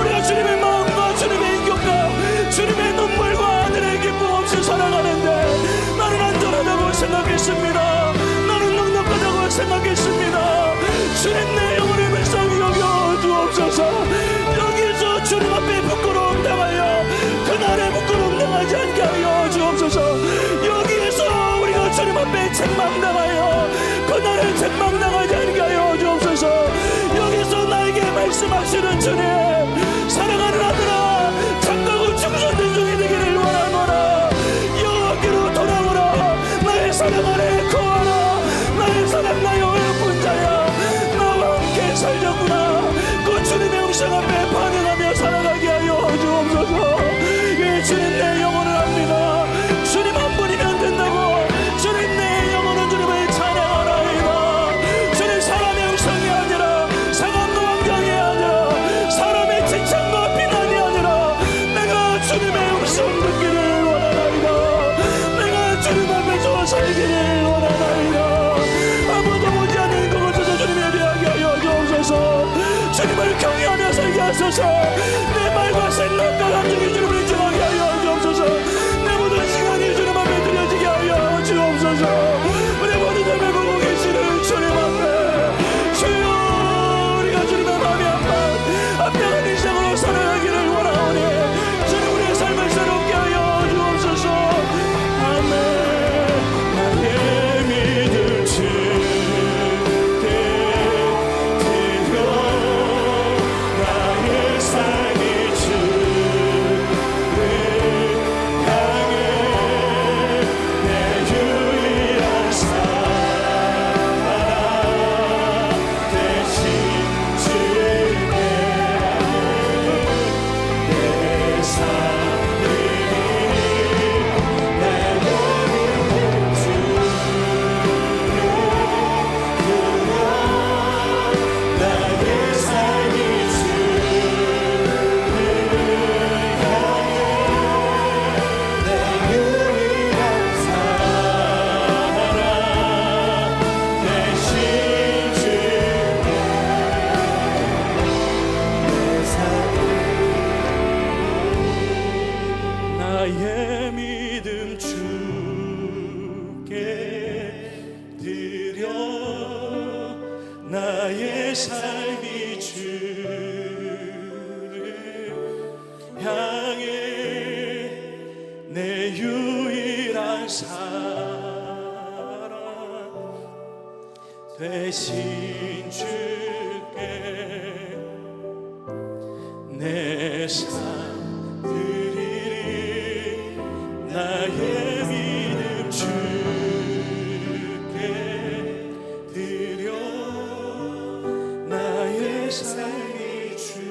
우리가 주님의 마음과 주님의 인격과 주님의 눈물과 하늘의 기쁨 없이 살아가는데 나는 안전하다고 생각했습니다. 나는 넉넉하다고 생각했습니다. 주님, 내 영혼을 불쌍히 여겨 주옵소서. 여기서 주님 앞에 부끄러움 당하여 그날에 부끄러움 당하지 않게 하여 주옵소서. 여기에서 우리가 주님 앞에 책망당하여 그날에 책망당하지 않게 하여 주옵소서. 여기서 나에게 말씀하시는 주님, 사랑하는 아들아, 착하고 충성된 종이 되기를 원하노라. 여호와께로 돌아오라. 나의 사랑 안에 거하라. 나의 사랑, 나의 어여쁜 자야, 나와 함께 살자꾸나. 그 주님의 음성 앞에 반응하며 살아가게 하여 주옵소서. 예, 주님, 내 영혼을 압니다. 주님 한 분이면 된다고. 주님, 내 영혼은 주님을 찬양하나이다. 주님, 사람의 음성이 아니라, 상황과 환경이 아니라, 사람의 칭찬과 비난이 아니라 내가 주님의 음성 듣기를 원하나이다. 내가 주님 앞에서 살기를 원하나이다. 아무도 보지 않는 그곳에서 주님 예배하게 하여 주옵소서. 주님을 경외하며 살게 하소서. 내 말과 생각과 감정이 주님을 인정하게 하여 주옵소서. 내 모든 시간이 주님 앞에 드려지게 하여 주옵소서. 우리 모든 삶을 보고 계시는 주님 앞에, 주여, 우리가 주님의 마음이 아파하는 이 대신 주께 내 삶 드리리 나의 믿음 주께 드려 나의 삶이 주를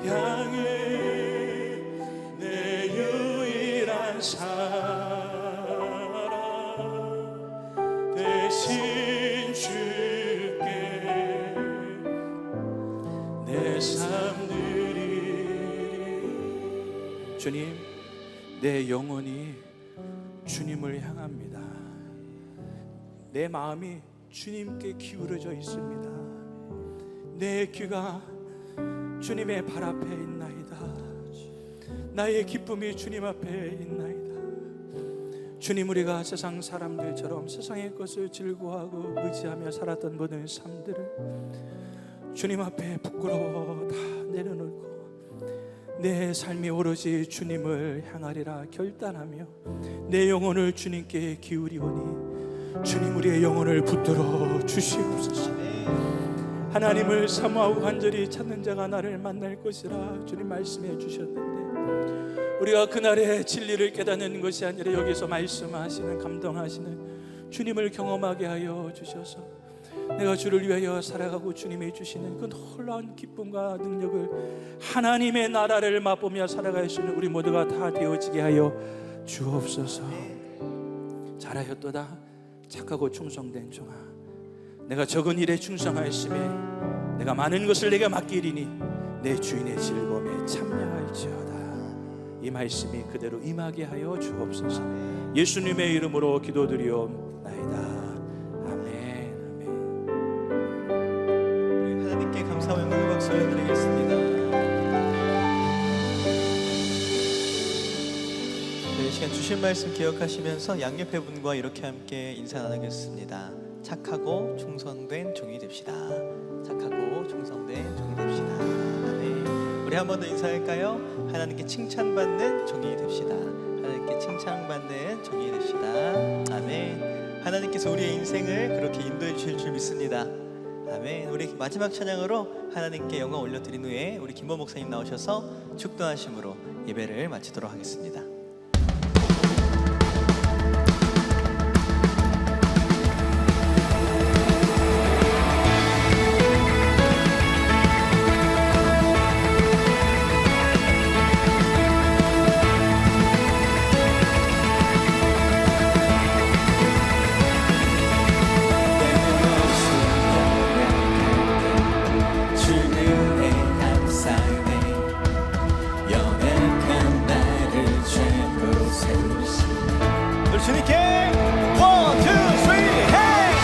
향해 내 유일한 사랑 대신 주께 내 삶 드리리. 주님, 내 영혼이 주님을 향합니다. 내 마음이 주님께 기울어져 있습니다. 내 귀가 주님의 발 앞에 있나이다. 나의 기쁨이 주님 앞에 있나이다. 주님, 우리가 세상 사람들처럼 세상의 것을 즐거워하고 의지하며 살았던 모든 삶들을 주님 앞에 부끄러워 다 내려놓고 내 삶이 오로지 주님을 향하리라 결단하며 내 영혼을 주님께 기울이오니 주님, 우리의 영혼을 붙들어 주시옵소서. 하나님을 사모하고 간절히 찾는 자가 나를 만날 것이라 주님 말씀해 주셨는데, 우리가 그날의 진리를 깨닫는 것이 아니라 여기서 말씀하시는, 감동하시는 주님을 경험하게 하여 주셔서 내가 주를 위하여 살아가고 주님이 주시는 그 놀라운 기쁨과 능력을, 하나님의 나라를 맛보며 살아갈 수 있는 우리 모두가 다 되어지게 하여 주옵소서. 잘하였도다 착하고 충성된 종아, 내가 적은 일에 충성하였으며 내가 많은 것을 내게 맡기리니 내 주인의 즐거움에 참여할지어다. 이 말씀이 그대로 임하게 하여 주옵소서. 예수님의 이름으로 기도드리옵나이다. 아멘. 우리 하나님께 감사와 영광을 박수 올려드리겠습니다. 이 시간 주신 말씀 기억하시면서 양옆의 분과 이렇게 함께 인사 나누겠습니다. 착하고 충성된 종이 됩시다. 착하고 충성된 종이 됩시다. 아멘. 우리 한 번 더 인사할까요? 하나님께 칭찬받는 종이 됩시다. 하나님께 칭찬받는 종이 됩시다. 아멘. 하나님께서 우리의 인생을 그렇게 인도해 주실 줄 믿습니다. 아멘. 우리 마지막 찬양으로 하나님께 영광 올려드린 후에 우리 김모 목사님 나오셔서 축도하심으로 예배를 마치도록 하겠습니다. 주님께 원, 투, 쓰리, 헤이!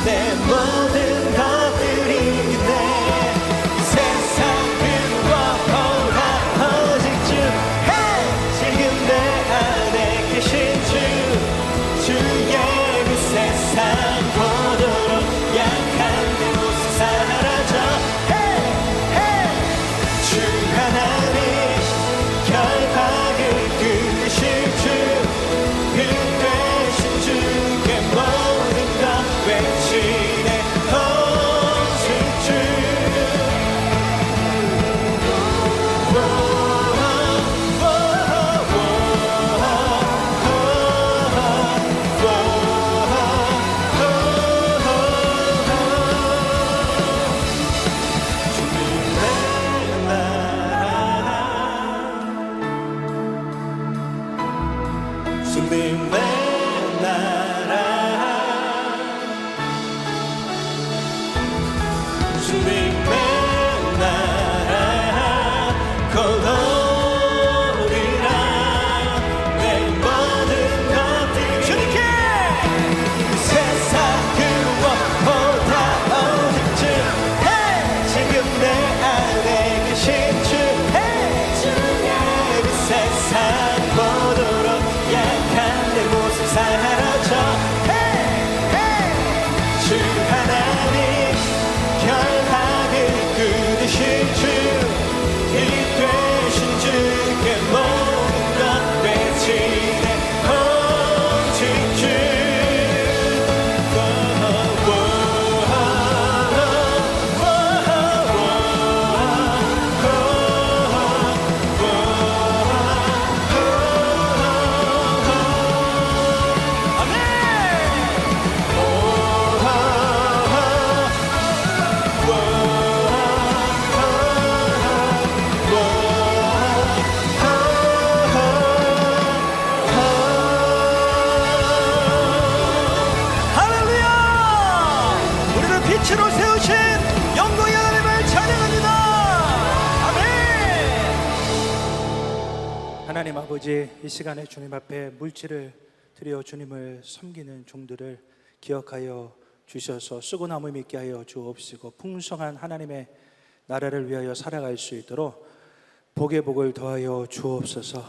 내 주님의 나라 주님의 나라 거두리라 내 모든 것들이 주님께 세상 그 무엇보다 오직 주 지금 내 안에 계신 주 그 세상 보도록 약한 내 모습 사라져 주 하나님 결박을 끊으신 주 이 되신 주께 모든 것 되지네 오직 주 빛으로 세우신 영광의 하나님을 찬양합니다. 아멘. 하나님 아버지, 이 시간에 주님 앞에 물질을 드려 주님을 섬기는 종들을 기억하여 주셔서 쓰고 남음 있게 하여 주옵시고 풍성한 하나님의 나라를 위하여 살아갈 수 있도록 복의 복을 더하여 주옵소서.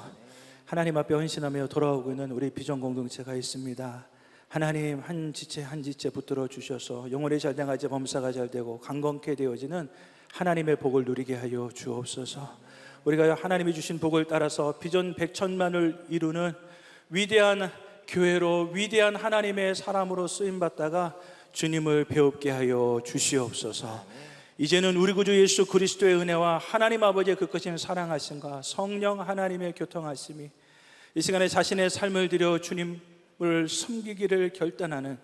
하나님 앞에 헌신하며 돌아오고 있는 우리 비전 공동체가 있습니다. 하나님 한 지체 한 지체 붙들어 주셔서 영혼이 잘 돼가지 범사가 잘 되고 강건케 되어지는 하나님의 복을 누리게 하여 주옵소서. 우리가 하나님이 주신 복을 따라서 비전 100천만을 이루는 위대한 교회로 위대한 하나님의 사람으로 쓰임받다가 주님을 배웁게 하여 주시옵소서. 이제는 우리 구주 예수 그리스도의 은혜와 하나님 아버지의 그 크신 사랑하심과 성령 하나님의 교통하심이 이 시간에 자신의 삶을 들여 주님을 섬기기를 결단하는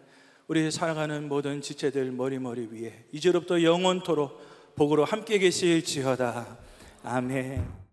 우리 살아가는 모든 지체들 머리머리 위에 이제로부터 영원토록 복으로 함께 계실지어다. 아멘.